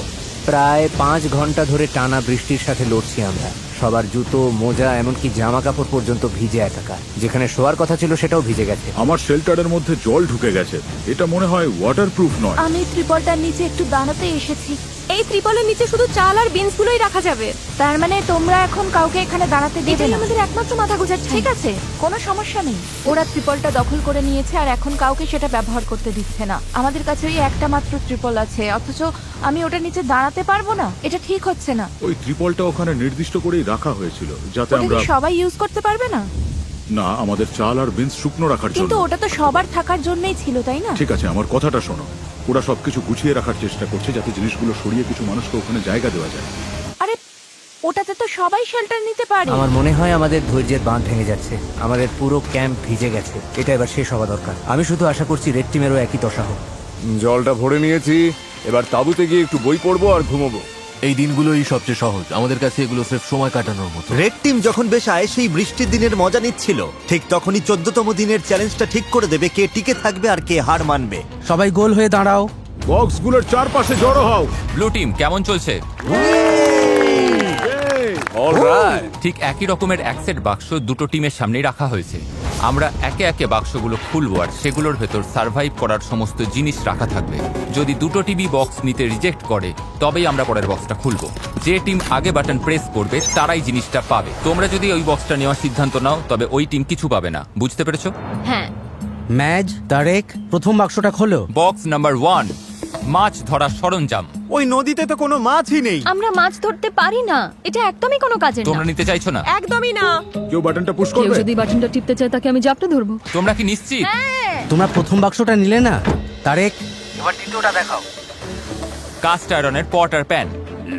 প্রায় 5 ঘন্টা ধরে টানা বৃষ্টির সাথে লড়ছি আমরা। সবার জুতো, মোজা, এমনকি জামা কাপড় পর্যন্ত ভিজে একাকার। যেখানে শোয়ার কথা ছিল সেটাও ভিজে গেছে। আমার শেল্টারের মধ্যে জল ঢুকে গেছে। এটা মনে হয় ওয়াটারপ্রুফ নয়। আমি ত্রিপলটার নিচে একটু দাঁড়াতে এসেছি। এই ত্রিপলের নিচে শুধু চাল আর বিনস গুলোই রাখা যাবে। তার মানে তোমরা এখন কাউকে এখানে দাঁড়াতে দেবে এটাই না? আমাদের একমাত্র মাথা গোজার ঠিক আছে, কোনো সমস্যা নেই। ওরা ত্রিপলটা দখল করে নিয়েছে আর এখন কাউকে সেটা ব্যবহার করতে দিচ্ছে না। আমাদের কাছে ওই একটা মাত্র ত্রিপল আছে, অথচ আমি ওটার নিচে দাঁড়াতে পারবো না। এটা ঠিক হচ্ছে না। ওই ত্রিপলটা ওখানে নির্দিষ্ট করেই রাখা হয়েছিল যাতে ওটা কি আমরা সবাই ইউজ করতে পারবে না? না, আমাদের চাল আর বিনস শুকনো রাখার জন্য। কিন্তু ওটা তো সবার থাকার জন্যই ছিল, তাই না? ঠিক আছে, আমার কথাটা শোনো। ওরা সবকিছু গুছিয়ে রাখার চেষ্টা করছে যাতে জিনিসগুলো সরিয়ে কিছু মানুষকে ওখানে জায়গা দেওয়া যায়। আরে ওটাতে তো সবাই শেল্টার নিতে পারে। আমার মনে হয় আমাদের ধৈর্যের বাঁধ ভেঙে যাচ্ছে। আমাদের পুরো ক্যাম্প ভিজে গেছে। এটা এবার শেষ হওয়া দরকার। আমি শুধু আশা করছি রেড টিমেরও একই দশা হোক। জলটা ভরে নিয়েছি, এবার তাঁবুতে গিয়ে একটু বই পড়বো আর ঘুমোবো। এই দিনগুলোই সবচেয়ে সহজ আমাদের কাছে, এগুলো স্রেফ সময় কাটানোর মতো। রেড টিম যখন বেশ আয়েসেই বৃষ্টির দিনের মজা নিচ্ছিল, ঠিক তখনই 14তম দিনের চ্যালেঞ্জটা ঠিক করে দেবে কে টিকে থাকবে আর কে হার মানবে। সবাই গোল হয়ে দাঁড়াও। বক্সগুলোর চারপাশে জড়ো হও। ব্লু টিম কেমন চলছে? অলরাইট। ঠিক একই রকমের এক সেট বাক্স দুটো টিমের সামনেই রাখা হয়েছে। আমরা একে একে বাক্সগুলো খুলবো আর সেগুলোর ভেতর সার্ভাইভ করার সমস্ত জিনিস রাখা থাকবে। যদি দুটো টিভি বক্স নিতে রিজেক্ট করে তবেই আমরা পরের বক্সটা খুলবো। যে টিম আগে বাটন প্রেস করবে তারাই জিনিসটা পাবে। তোমরা যদি ওই বক্সটা নেওয়ার সিদ্ধান্ত নাও তবে ওই টিম কিছু পাবে না। বুঝতে পেরেছো? হ্যাঁ। ম্যাজ, তারেক, প্রথম বাক্সটা খোলো। বক্স নাম্বার 1, মাছ ধরার সরঞ্জাম। ওই নদীতে তো কোনো মাছই নেই। আমরা মাছ ধরতে পারি না, এটা একদমই কোনো কাজের না। তোমরা নিতে চাইছো না? একদমই না। কেউ বাটনটা পুশ কেউ করবে? যদি বাটনটা টিপতে চায় তাকে আমি জাপটে ধরবো। তোমরা কি নিশ্চিত? তোমরা প্রথম বাক্সটা নিলে না? তারেক, এবার দ্বিতীয়টা দেখাও। কাস্ট আয়রনের পট আর প্যান।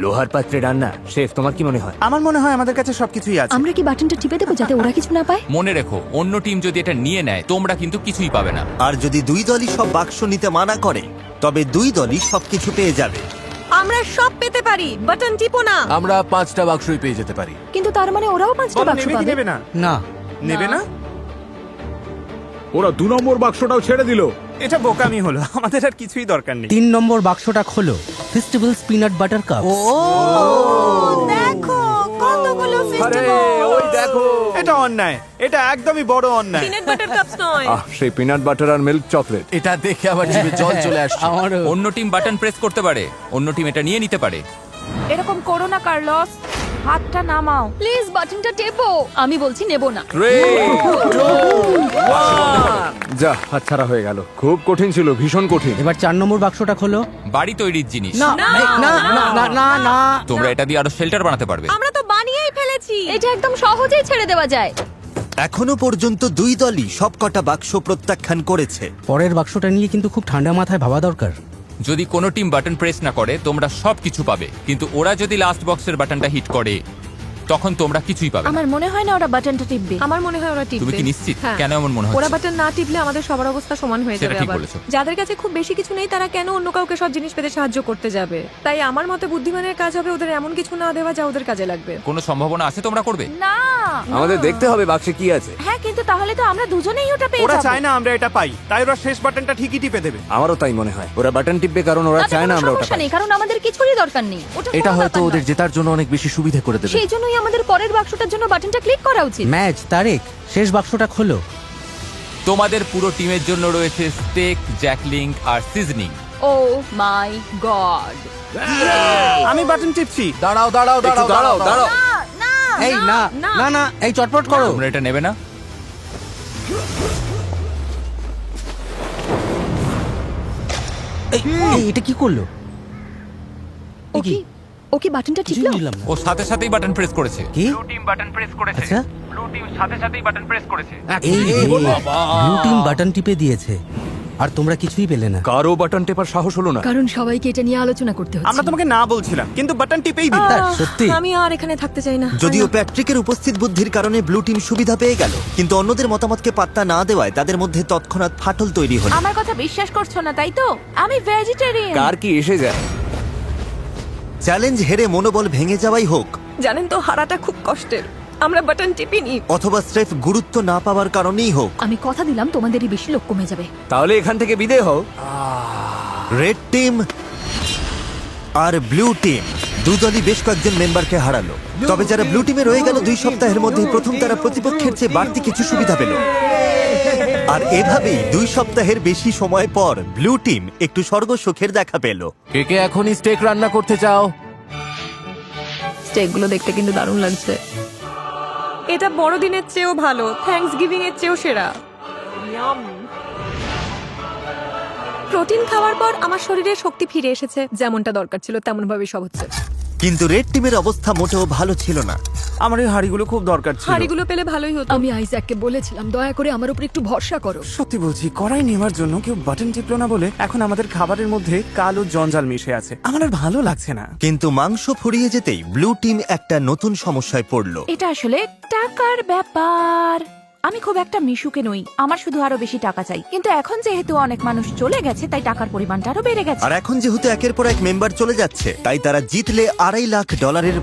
লোহার পাত্রে রান্না। শেফ, তোমার কি মনে হয়? আমার মনে হয় আমাদের কাছে সবকিছুই আছে। আমরা কি বাটনটা টিপে দেবো যাতে ওরা কিছু না পায়? মনে রেখো, অন্য টিম যদি এটা নিয়ে নেয় তোমরা কিন্তু কিছুই পাবে না। আর যদি দুই দলই সব বাক্স নিতে মানা করে, তবে দুই দলই সবকিছু পেয়ে যাবে। আমরা সব পেতে পারি, বাটন টিপো না। আমরা 5টা বাক্সই পেয়ে যেতে পারি। কিন্তু তার মানে ওরাও 5টা বলো বাক্স নেবে কি পাবে? নেবে না? না। নেবে না? ওরা 2 নম্বর বাক্সটাও ছেড়ে দিল। এটা বোকামি হলো, আমাদের আর কিছুই দরকার নেই। 3 নম্বর বাক্সটা খোলো। Festivals peanut butter cup. দেখো কতগুলো আরে ফেস্টিভ্যাল। ওই দেখো। এটা অন্যায়, এটা একদমই বড় অন্যায়। পিনাট বাটার কাপস নয়। সেই পিনাট বাটার আর মিল্ক চকলেট। এটা দেখে আমার জিভে জল চলে আসছে। আমারও। অন্য টিম বাটন প্রেস করতে পারে, অন্য টিম এটা নিয়ে নিতে পারে। এরকম করো না কার্লস, হাতটা নামাও। প্লিজ বাটনটা টেপো। আমি বলছি নেব না। 3, 2, 1। যা, হাতছাড়া হয়ে গেল। খুব কঠিন ছিল, ভীষণ কঠিন। এবার 4 নম্বর বাক্সটা খোলো। বাড়ি তৈরির জিনিস। না না না না না না। তোমরা এটা দিয়ে আরো শেল্টার বানাতে পারবে। আমরা তো বানিয়েই ফেলেছি। এটা একদম সহজেই ছেড়ে দেওয়া যায়। এখনো পর্যন্ত দুই দলই সবকটা বাক্স প্রত্যাখ্যান করেছে। পরের বাক্সটা নিয়ে কিন্তু খুব ঠান্ডা মাথায় ভাবা দরকার। যদি কোনো টিম বাটন প্রেস না করে তোমরা সবকিছু পাবে, কিন্তু ওরা যদি লাস্ট বক্সের বাটনটা হিট করে তখন তোমরা কিছুই পাবে না। আমার মনে হয় না ওরা বাটনটা টিপবে। আমার মনে হয় ওরা টিপবে। তুমি কি নিশ্চিত? হ্যাঁ। কেন এমন মনে ওরা হচ্ছে? বাটন না টিপলে আমাদের সবার অবস্থা সমান হয়ে সেটা যাবে। ঠিক আবার বলেছো। যাদের কাছে খুব বেশি কিছু নেই তারা কেন অন্য কাউকে সব জিনিস পেতে সাহায্য করতে যাবে? তাই আমার মতে বুদ্ধিমানের কাজ হবে ওদের এমন কিছু না দেওয়া যা ওদের কাজে লাগবে। কোনো সম্ভাবনা আছে তোমরা করবে? না। আমাদের দেখতে হবে বাক্সে কি আছে। হ্যাঁ, কিন্তু তাহলে তো আমরা দুজনেই ওটা পেয়ে ওরা যাবো। চায় না আমরা এটা পাই, তাই ওরা শেষ বাটনটা ঠিকই টিপে দেবে। আমারও তাই মনে হয়। ওরা বাটন টিপবে কারণ ওরা তাতে চায় না কোনো আমরা ওটা সমস্যা পাই। নেই, কারণ আমাদের কিছুরই দরকার নেই। ওটা এটা কোনো হয়তো ব্যাপার ওদের নয়। জেতার জন্য অনেক বেশি সুবিধা করে দেবে। সেই জন্যই আমাদের পরের বাক্সটার জন্য বাটনটা ক্লিক করা উচিত। ম্যাজ, তারেক, শেষ বাক্সটা খোলো। তোমাদের পুরো টিমের জন্য রয়েছে স্টেক, জ্যাকলিং আর সিজনিং। ও মাই গড। আমি বাটন টিপছি। দাঁড়াও দাঁড়াও দাঁড়াও দাঁড়াও দাঁড়াও। না, না। এই না না না এই চটপট করো। তোমরা এটা নেবে না? এটা কি করলো? ও কি বাটনটা টিপলো? ও সাথে সাথেই বাটন প্রেস করেছে। কি? ব্লু টিম বাটন প্রেস করেছে। আচ্ছা, ব্লু টিম সাথে সাথেই বাটন প্রেস করেছে। এই ব্লু টিম বাটন টিপে দিয়েছে আর তোমরা কিছুই পেলে না। কারো বাটন টেপার সাহস হলো না। কারণ সবাইকে এটা নিয়ে আলোচনা করতে হচ্ছে। আমরা তোমাকে না বলছিলাম, কিন্তু বাটন টিপেই দিলে। সত্যি? আমি আর এখানে থাকতে চাই না। যদিও প্যাট্রিকের উপস্থিত বুদ্ধির কারণে ব্লু টিম সুবিধা পেয়ে গেল, কিন্তু অন্যদের মতামতকে পাত্তা না দেওয়ায় তাদের মধ্যে তৎক্ষণাৎ ফাটল তৈরি হলো। আমার কথা বিশ্বাস করছো না তাই তো? আমি ভেজিটেরিয়ান। কার কি এসে যায়? চ্যালেঞ্জ হেরে মনোবল ভেঙে যাওয়াই হোক, জানেন তো হারাটা খুব কষ্টের। আমরা বাটন টিপিনি। অথবা স্রেফ গুরুত্ব না পাওয়ার কারণেই হোক, আমি কথা দিলাম তোমাদেরই বেশি লোক কমে যাবে। তাহলে এখান থেকে বিদায় হও। রেড টিম আর ব্লু টিম দুদলই বেশ কয়েকজন মেম্বারকে হারালো। তবে যারা ব্লু টিমে রয়ে গেল 2 সপ্তাহের মধ্যে প্রথম তারা প্রতিপক্ষের চেয়ে বাড়তি কিছু সুবিধা পেল। আর এভাবেই 2 সপ্তাহের বেশি সময় পর ব্লু টিম একটু স্বর্গ সুখের দেখা পেল। কে কে এখনই স্টেক রান্না করতে চাও? স্টেকগুলো দেখতে কিন্তু দারুণ লাগছে। এটা বড়দিনের চেয়েও ভালো, থ্যাঙ্কস গিভিং এর চেয়েও সেরা। প্রোটিন খাওয়ার পর আমার শরীরে শক্তি ফিরে এসেছে, যেমনটা দরকার ছিল তেমন ভাবে সব হচ্ছে। কিন্তু রেড টিমের অবস্থা মোটেও ভালো ছিল না। আমার এই হাড়িগুলো খুব দরকার ছিল। হাড়িগুলো পেলে ভালোই হতো। আমি আইজ্যাককে বলেছিলাম দয়া করে আমার উপর একটু ভরসা করো। সত্যি বলছি, কড়াই নেওয়ার জন্য কেউ বাটন টিপলো না বলে এখন আমাদের খাবারের মধ্যে কালো জঞ্জাল মিশে আছে। আমার আর ভালো লাগছে না। কিন্তু মাংস ফুরিয়ে যেতেই ব্লু টিম একটা নতুন সমস্যায় পড়ল। এটা আসলে টাকার ব্যাপার। আমি খুব একটা মিশুকে নই, আমার শুধু আরো বেশি টাকা চাই। কিন্তু এখন যেহেতু অনেক মানুষ চলে গেছে তাই টাকার পরিমাণটা আরো বেড়ে গেছে। আর এখন যেহেতু একের পর এক মেম্বার চলে যাচ্ছে, তাই তারা জিতলে $2.5 লাখ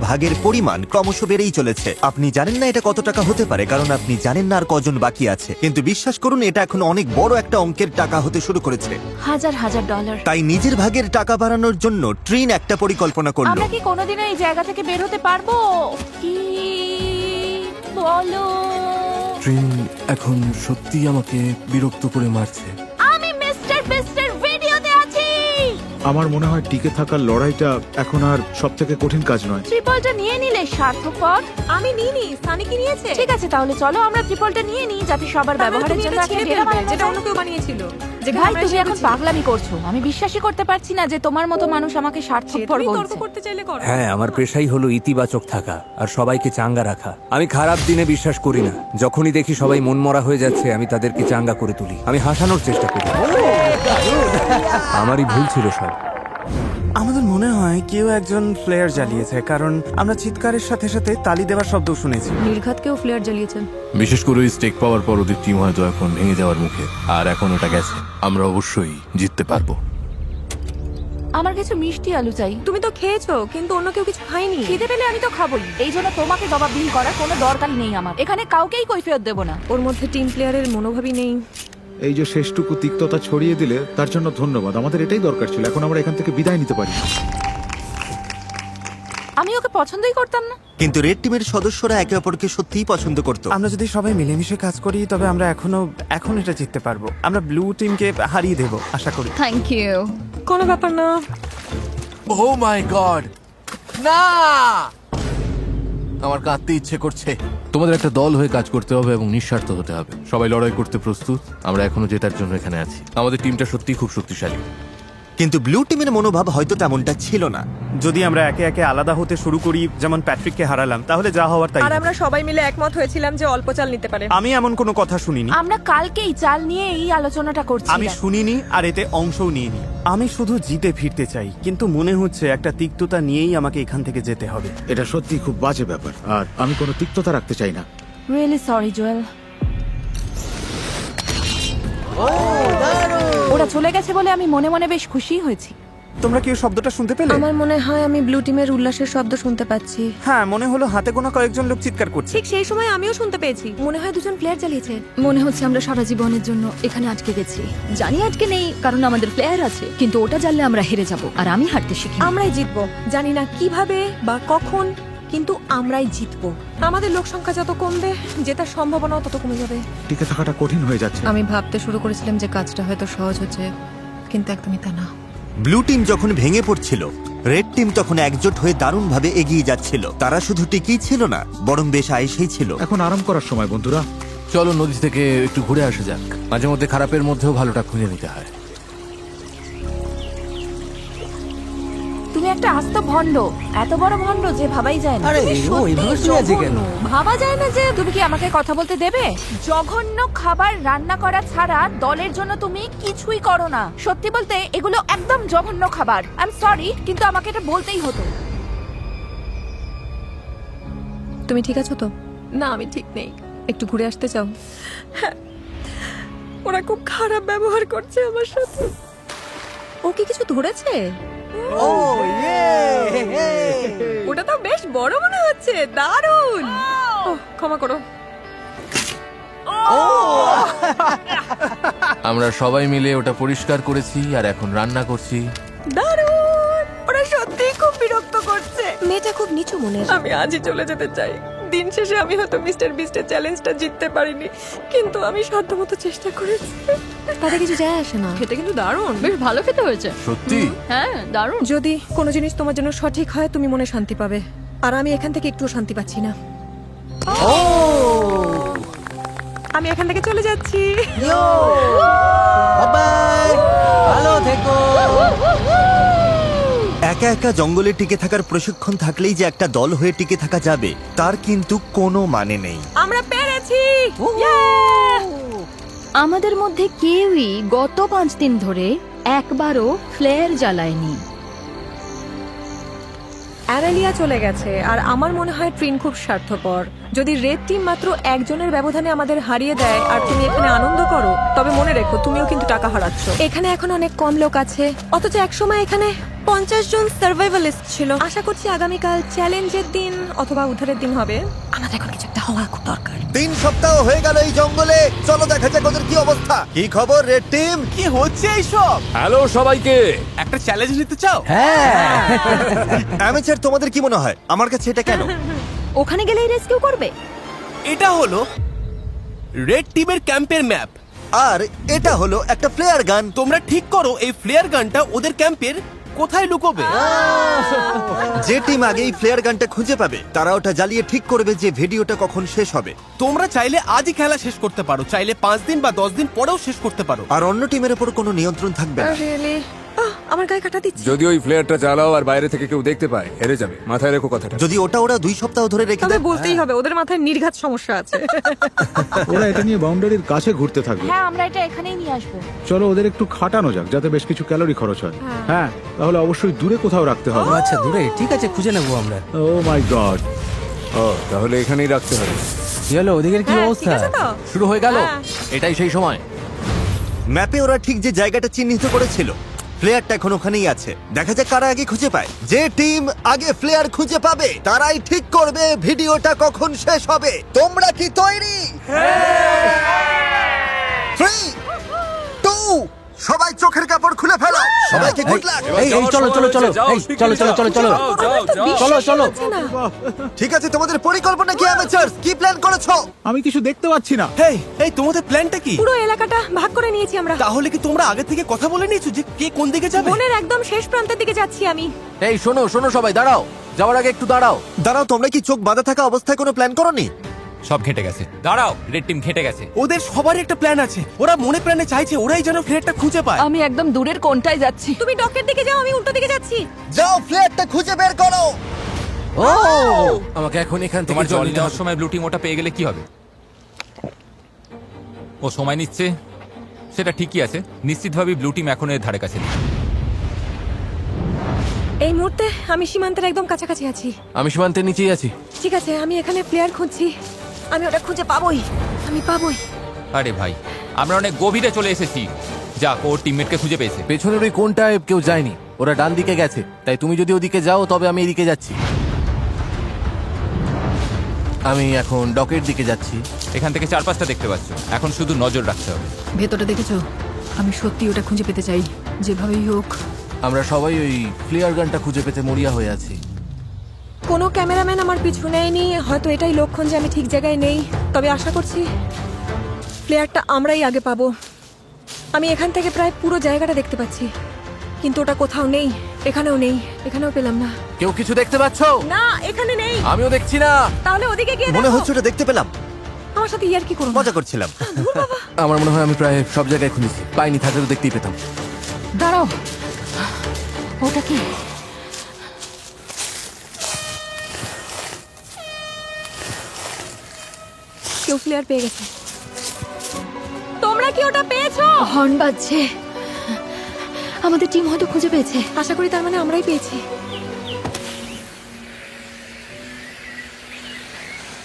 ভাগের পরিমাণ ক্রমশ বেড়েই চলেছে। আপনি জানেন না এটা কত টাকা হতে পারে, কারণ আপনি জানেন না আর কজন বাকি আছে। কিন্তু বিশ্বাস করুন, এটা এখন অনেক বড় একটা অঙ্কের টাকা হতে শুরু করেছে। হাজার হাজার ডলার। তাই নিজের ভাগের টাকা বাড়ানোর জন্য ট্রিন একটা পরিকল্পনা করলো। আমরা কি কোনোদিনও এই জায়গা থেকে বের হতে পারবো? কি বলো? ট্রিন এখন সত্যি আমাকে বিরক্ত করে মারছে। আমি মিস্টার বিস্টের ভিডিওতে আছি। আমার মনে হয় টিকে থাকার লড়াইটা এখন আর সব থেকে কঠিন কাজ নয়। ট্রিপলটা নিয়ে নিলে স্বার্থপর। আমি নিইনি, সানি কি নিয়েছে? ঠিক আছে, তাহলে চলো আমরা ট্রিপলটা নিয়ে নিই, যাতে সবার ব্যবহারের জন্য একটা ডেরা বানানো যেটা যায়। অন্য কেউ বানিয়েছিল। ভাই, তুমি এখন পাগলামি করছো। আমি বিশ্বাসই করতে পারছি না যে তোমার মতো মানুষ আমাকে স্বার্থপর তর্ক বলছে। করতে চাইলে করো। হ্যাঁ, আমার পেশাই হলো ইতিবাচক থাকা আর সবাইকে চাঙ্গা রাখা। আমি খারাপ দিনে বিশ্বাস করি না। যখনই দেখি সবাই মনমরা হয়ে যাচ্ছে, আমি তাদেরকে চাঙ্গা করে তুলি। আমি হাসানোর চেষ্টা করি। আমারই ভুল ছিল সব। আমাদের মনে হয় কেউ একজন ফ্লেয়ার জ্বালিয়েছে, কারণ আমরা চিৎকারের সাথে সাথে তালি দেওয়ার শব্দ শুনেছি। নির্ঘাতকেও ফ্লেয়ার জ্বালিয়েছেন। বিশেষ করে ওই স্টেক পাওয়ার পর ওদের টিম হয়তো এখন ভেঙে যাওয়ার মুখে, আর এখন ওটা গেছে। আমরা অবশ্যই জিততে পারবো। আমার কিছু মিষ্টি আলু চাই। তুমি তো খেয়েছো, কিন্তু অন্য কেউ কিছু খায়নি। খিদে পেলে আমি তো খাবোই। এই জন্য তোমাকে জবাবদিহি করার কোনো দরকারই নেই আমার। এখানে কাউকেই কৈফিয়ত দেব না। ওর মধ্যে টিম প্লেয়ারের মনোভাবই নেই। এই যে শেষটুকু তিক্ততা ছড়িয়ে দিলে তার জন্য ধন্যবাদ। আমাদের এটাই দরকার ছিল। এখন আমরা এখান থেকে বিদায় নিতে পারি। আমি ওকে পছন্দই করতাম না। কিন্তু রেড টিমের সদস্যরা একে অপরকে সত্যিই পছন্দ করত। আমরা যদি সবাই মিলেমিশে কাজ করি, তবে আমরা এখন এটা জিততে পারবো। আমরা ব্লু টিমকে হারিয়ে দেব আশা করি। Thank you. কোনো ব্যাপার না। ও মাই গড, না! আমার কাঁদতে ইচ্ছে করছে। তোমাদের একটা দল হয়ে কাজ করতে হবে এবং নিঃস্বার্থ হতে হবে। সবাই লড়াই করতে প্রস্তুত। আমরা এখনো জেতার জন্য এখানে আছি। আমাদের টিমটা সত্যিই খুব শক্তিশালী। কিন্তু ব্লু টিমের মনোভাব হয়তো তেমনটা ছিল না। যদি আমরা একে একে আলাদা হতে শুরু করি, যেমন প্যাট্রিককে হারালাম, তাহলে যা হওয়ার তাই আর হবে। আমরা সবাই মিলে একমত হয়েছিলাম যে অল্প চাল নিতে পারে। আমি এমন কোনো কথা শুনিনি। আমরা কালকেই চাল নিয়ে এই আলোচনাটা করছি। আমি শুনিনি, আর এতে অংশও নিইনি। আমি শুধু জিতে ফিরতে চাই, কিন্তু মনে হচ্ছে একটা তিক্ততা নিয়েই আমাকে এখান থেকে যেতে হবে। এটা সত্যি খুব বাজে ব্যাপার, আর আমি কোনো তিক্ততা রাখতে চাই না। Really sorry Joel. ওরা চলে গেছে বলে আমি মনে মনে বেশ খুশি হয়েছি। তোমরা কি ওই শব্দটা শুনতে পেলে? আমার মনে হয় আমি ব্লু টিমের উল্লাসের শব্দ শুনতে পাচ্ছি। হ্যাঁ, মনে হলো হাতে গোনা কয়েকজন লোক চিৎকার করছে। ঠিক সেই সময় আমিও শুনতে পেয়েছি। মনে হয় দুজন প্লেয়ার জ্বালিয়েছে। মনে হচ্ছে আমরা সারা জীবনের জন্য এখানে আটকে গেছি। জানি আটকে নেই, কারণ আমাদের প্লেয়ার আছে, কিন্তু ওটা জানলে আমরা হেরে যাব। আর আমি হারতে শিখি। আমরাই জিতবো, জানি না কিভাবে বা কখন, কিন্তু আমরাই জিতবো। আমাদের লোক সংখ্যা যত কমবে, জেতার সম্ভাবনাও তত কমে যাবে। টিকে থাকাটা কঠিন হয়ে যাচ্ছে। আমি ভাবতে শুরু করেছিলাম যে কাজটা হয়তো সহজ হচ্ছে, কিন্তু একদমই তা না। ব্লু টিম যখন ভেঙে পড়ছিল, রেড টিম তখন একজোট হয়ে দারুণভাবে এগিয়ে যাচ্ছিল। তারা শুধু টিকেই ছিল না, বরং বেশ আয়েসেই ছিল। এখন আরাম করার সময় বন্ধুরা। চলো নদী থেকে একটু ঘুরে আসা যাক। মাঝে মধ্যে খারাপের মধ্যেও ভালোটা খুঁজে নিতে হয়। তুমি একটা আস্ত ভণ্ড, এত বড় ভণ্ড যে ভাবাই যায় না। আরে, তুমি ও সত্যিই এইভাবে শুনে আছে কেন? জঘন্য। ভাবা যায় না যে তুমি কি আমাকে কথা বলতে দেবে? জঘন্য খাবার রান্না করা ছাড়া দলের জন্য তুমি কিছুই করো না। সত্যি বলতে এগুলো একদম জঘন্য খাবার। আই এম সরি, কিন্তু আমাকে এটা বলতেই হতো। তুমি ঠিক আছো তো? না, আমি ঠিক নেই। একটু ঘুরে আসতে চাও? হ্যাঁ, ওরা খুব খারাপ ব্যবহার করছে আমার সাথে। ও কি কিছু ধরেছে? ওটা তো বেশ বড় মনে হচ্ছে, দারুণ। ওহ, ক্ষমা করো। আমরা সবাই মিলে ওটা পরিষ্কার করেছি আর এখন রান্না করছি। দারুণ! ওরা সত্যিই খুব বিরক্ত করছে। মেয়েটা খুব নিচু মনের। আমি আজই চলে যেতে চাই। দিন শেষে আমি হয়তো মিস্টার বিস্টের চ্যালেঞ্জটা জিততে পারিনি, কিন্তু আমি সাধ্যমতো চেষ্টা করেছি। তাতে কিছু যায় আসে না। খেতে কিন্তু দারুণ, বেশ ভালো খেতে হয়েছে। সত্যি? হ্যাঁ, দারুণ। যদি কোনো জিনিস তোমার জন্য সঠিক হয়, তুমি মনে শান্তি পাবে। আর আমি এখান থেকে একটু শান্তি পাচ্ছি না। আমি এখান থেকে চলে যাচ্ছি। ভালো থেকো। একা একা জঙ্গলে টিকে থাকার প্রশিক্ষণ থাকলেই যে একটা দল হয়ে টিকে থাকা যাবে তার কিন্তু কোনো মানে নেই। আমরা পেরেছি। আমাদের মধ্যে কেউই গত 5 দিন ধরে একবারও ফ্লেয়ার জ্বালায়নি। অ্যারেলিয়া চলে গেছে, আর আমার মনে হয় ট্রিন খুব স্বার্থপর। যদি রেড টিম মাত্র একজনের ব্যবধানে আমাদের হারিয়ে দেয় আর তুমি এখানে আনন্দ করো, তবে মনে রেখো তুমিও কিন্তু টাকা হারাচ্ছ। এখানে এখন অনেক কম লোক আছে, অথচ একসময় এখানে 50 জন সার্ভাইভালিস্ট ছিল। আশা করছি আগামীকাল চ্যালেঞ্জের দিন অথবা উদ্ধারের দিন হবে। আমাদের এখন কিছু একটা হওয়া খুব দরকার। 3 সপ্তাহ হয়ে গেল এই জঙ্গলে। চলো দেখা যাক ওদের কি অবস্থা। কি খবর রেড টিম? কি হচ্ছে এইসব? হ্যালো সবাইকে। একটা চ্যালেঞ্জ নিতে চাও? অ্যামেচার, তোমাদের কি মনে হয় আমার কাছে এটা কেন? ওখানে গেলেই রেস্কিউ করবে? এটা হলো রেড টিমের ক্যাম্পের ম্যাপ। আর এটা হলো একটা ফ্লেয়ার গান। তোমরা ঠিক করো এই ফ্লেয়ার গানটা ওদের ক্যাম্পের কোথায় লুকোবে। যে টিম আগে এই ফ্লেয়ার গানটা খুঁজে পাবে তারা ওটা জ্বালিয়ে ঠিক করবে যে ভিডিওটা কখন শেষ হবে। তোমরা চাইলে আজই খেলা শেষ করতে পারো, চাইলে 5 দিন বা 10 দিন পরেও শেষ করতে পারো। আর অন্য টিমের উপর কোনো নিয়ন্ত্রণ থাকবে না। Really? আমার গায়ে কাটা দিচ্ছে। যদি ওই ফ্লেয়ারটা চালাও আর বাইরে থেকে কেউ দেখতে পায়, হেরে যাবে। মাথায় রেখো কথাটা। যদি ওটা ওরা 2 সপ্তাহ ধরে রেখে তবে দেয়, বলতেই হবে ওদের মাথায় নির্ঘাত সমস্যা আছে। ওরা এটা নিয়ে বাউন্ডারির কাছে ঘুরতে থাকবে। হ্যাঁ, আমরা এটা এখানেই নিয়ে আসবো। চলো ওদের একটু খাটানো যাক, যাতে বেশ কিছু ক্যালোরি খরচ হয়। হ্যাঁ, তাহলে অবশ্যই দূরে কোথাও রাখতে হবে। আচ্ছা দূরে, ঠিক আছে, খুঁজে নেবো আমরা। ও মাই গড। ও, তাহলে এখানেই রাখতে হবে। চলো ওদিকের কি হ্যাঁ, অবস্থা? ঠিক আছে তো? শুরু হয়ে গেল। হ্যাঁ। এটাই সেই সময়। ম্যাপে ওরা ঠিক যে জায়গাটা চিহ্নিত করেছিল, ফ্লেয়ারটা এখন ওখানেই আছে। দেখা যাক কারা আগে খুঁজে পায়। যে টিম আগে ফ্লেয়ার খুঁজে পাবে তারাই ঠিক করবে ভিডিওটা কখন শেষ হবে। তোমরা কি তৈরি? 3, 2, সবাই চোখের কাপড় খুলে ফেলো। সবাইকে গুড লাক। চলো চলো চলো চলো। ঠিক আছে, তোমাদের পরিকল্পনা কি অ্যামেচারস? কি প্ল্যান করেছো? আমি কিছু দেখতে পাচ্ছি না। হেই, এই তোমাদের প্ল্যানটা কি? পুরো এলাকাটা ভাগ করে নিয়েছি আমরা। তাহলে কি তোমরা আগে থেকে কথা বলে নিয়েছো যে কে কোন দিকে যাবে? বনের একদম শেষ প্রান্তের দিকে যাচ্ছি আমি। এই শোনো শোনো সবাই, দাঁড়াও। যাওয়ার আগে একটু দাঁড়াও। দাঁড়াও, তোমরা কি চোখ বাঁধা থাকা অবস্থায় কোনো প্ল্যান করোনি? সব ঘেটে গেছে। দাঁড়াও, রেড টিম ঘেটে গেছে। ওদের সবারই একটা প্ল্যান আছে। ওরা মনে প্রাণে চাইছে ওরাই যেন ফ্লেয়ারটা খুঁজে পায়। আমি একদম দূরের কোণটায় যাচ্ছি। তুমি ডকের দিকে যাও, আমি উল্টো দিকে যাচ্ছি। যাও, ফ্লেয়ারটা খুঁজে বের করো। ও, আমাকে এখন এখান থেকে তোমার জল জল নিতে নেওয়ার হবে। সময় ব্লু টিম ওটা পেয়ে গেলে কি হবে? ও সময় নিচ্ছে, সেটা ঠিকই আছে। নিশ্চিতভাবেই ব্লু টিম এখন এর ধারে কাছে নেই। এই মুহূর্তে আমি সীমান্তের একদম কাছাকাছি আছি। আমি সীমান্তের নিচেই আছি। ঠিক আছে, আমি এখানে প্লেয়ার খুঁজছি। আমি ওটা খুঁজে পাবোই, আমি পাবোই। আরে ভাই, আমরা অনেক গভীরে চলে এসেছি। যাক, ওর টিমমেটকে খুঁজে পেয়েছে। পেছনের ওই কোনটায় কেউ যায়নি, ওরা ডান দিকে গেছে। তাই তুমি যদি ওদিকে যাও তবে আমি এদিকে যাচ্ছি। আমি এখন ডকের দিকে যাচ্ছি। এখান থেকে 4-5টা দেখতে পাচ্ছ। এখন শুধু নজর রাখতে হবে। ভেতরটা দেখেছো? আমি সত্যি ওটা খুঁজে পেতে চাই, যেভাবেই হোক। আমরা সবাই ওই ফ্লেয়ার গানটা খুঁজে পেতে মরিয়া হয়ে আছি। কোনো ক্যামেরাম্যান আমার পিছু নেয়নি। হয়তো এটাই লক্ষণ যে আমি ঠিক জায়গায় নেই। তবে আশা করছি প্লেয়ারটা আমরাই আগে পাবো। আমি এখান থেকে প্রায় পুরো জায়গাটা দেখতে পাচ্ছি, কিন্তু ওটা কোথাও নেই। এখানেও নেই, এখানেও পেলাম না। কেউ কিছু দেখতে পাচ্ছ? না, এখানে নেই। আমিও দেখছি না। তাহলে ওদিকে গিয়ে মনে দেখো। হচ্ছে ওটা দেখতে পেলাম। আমার সাথে ইয়ার কি করো? মজা করছিলাম। আমার মনে হয় আমি প্রায় সব জায়গায় খুঁজেছি, পাইনি, থাকলে তো দেখতেই পেতাম। দাঁড়াও, ওটা কি? কেউ ফ্লেয়ার পেয়ে গেছে। তোমরা কি ওটা পেয়েছো? হর্ন বাজছে। আমাদের টিম হয়তো খুঁজে পেয়েছে। আশা করি তার মানে আমরাই পেয়েছি।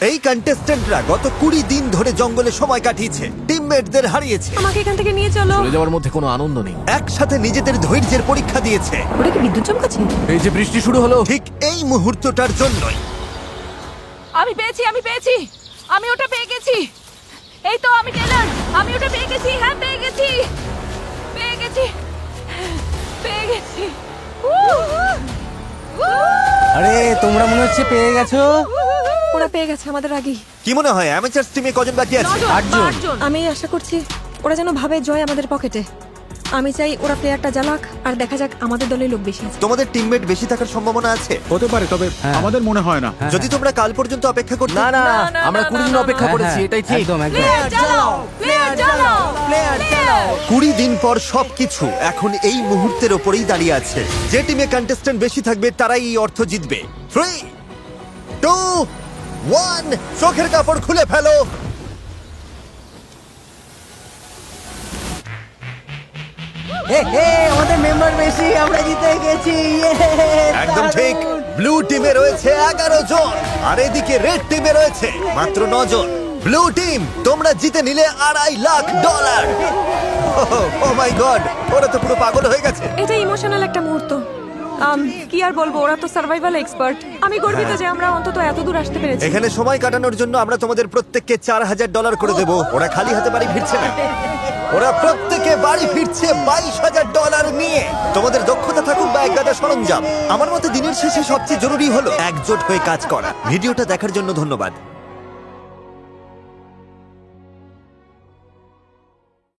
এই কন্টেস্ট্যান্টরা গত 20 দিন ধরে জঙ্গলে সময় কাটিয়েছে, টিমমেটদের হারিয়েছে, আমাকে এখান থেকে নিয়ে চলো। চলে যাওয়ার মধ্যে কোনো আনন্দ নেই। একসাথে নিজেদের ধৈর্যের পরীক্ষা দিয়েছে। ওটা কি বিদ্যুৎ চমকাচ্ছে? এই যে বৃষ্টি শুরু হলো, ঠিক এই মুহূর্তটার জন্যই। আমি পেয়েছি, আমি পেয়েছি, আমি ওটা পেয়ে গেছি। এই তো আমি টেলর, আমি ওটা পেয়ে গেছি। হ্যাঁ, পেয়ে গেছি, পেয়ে গেছি, পেয়ে গেছি। আরে তোমরা মনে হচ্ছে পেয়ে গেছো। ওরা পেয়ে গেছে আমাদের আগেই। কি মনে হয় অ্যামেচার টিমে কজন বাকি আছে? 8 জন। আমি আশা করছি ওরা যেন ভাবে জয় আমাদের পকেটে। আমি চাই ওরা প্লেয়ারটা জ্বালাক আর দেখা যাক আমাদের দলে লোক বেশি আছে। তোমাদের টিমমেট বেশি থাকার সম্ভাবনা আছে? হতে পারে, তবে আমাদের মনে হয় না। যদি তোমরা কাল পর্যন্ত অপেক্ষা করতে। না না, না, আমরা না, 20 দিন না, অপেক্ষা না, করেছি, এটাই ঠিক। প্লেয়ার জ্বালাও, প্লেয়ার জ্বালাও, প্লেয়ার জ্বালাও। 20 দিন পর সবকিছু এখন এই মুহূর্তের ওপরেই দাঁড়িয়ে আছে। যে টিমে কন্টেস্ট্যান্ট বেশি থাকবে তারাই এই অর্থ জিতবে। 3, 2, 1, চোখের কাপড় খুলে ফেলো। আমাদের মেম্বার বেশি, আমরা জিতে গেছি। একদম ঠিক। ব্লু টিমে রয়েছে 11 জন আর এদিকে রেড টিমে রয়েছে মাত্র 9 জন। ব্লু টিম, তোমরা জিতে নিলে $2.5 লাখ। ও মাই গড, ওরা তো পুরো পাগল হয়ে গেছে। এটা ইমোশনাল একটা মুহূর্ত। কি আর বলবো, ওরা তো সার্ভাইভাল এক্সপার্ট। আমি গর্বিত যে আমরা অন্তত এত দূর আসতে পেরেছি। এখানে সময় কাটানোর জন্য আমরা তোমাদের প্রত্যেককে $4,000 করে দেব। ওরা খালি হাতে বাড়ি ফিরছে না, ওরা প্রত্যেকে বাড়ি ফিরছে $22,000 নিয়ে। তোমাদের দক্ষতা থাকুক বা একগাদা সরঞ্জাম, আমার মতে দিনের শেষে সবচেয়ে জরুরি হলো একজোট হয়ে কাজ করা। ভিডিওটা দেখার জন্য ধন্যবাদ।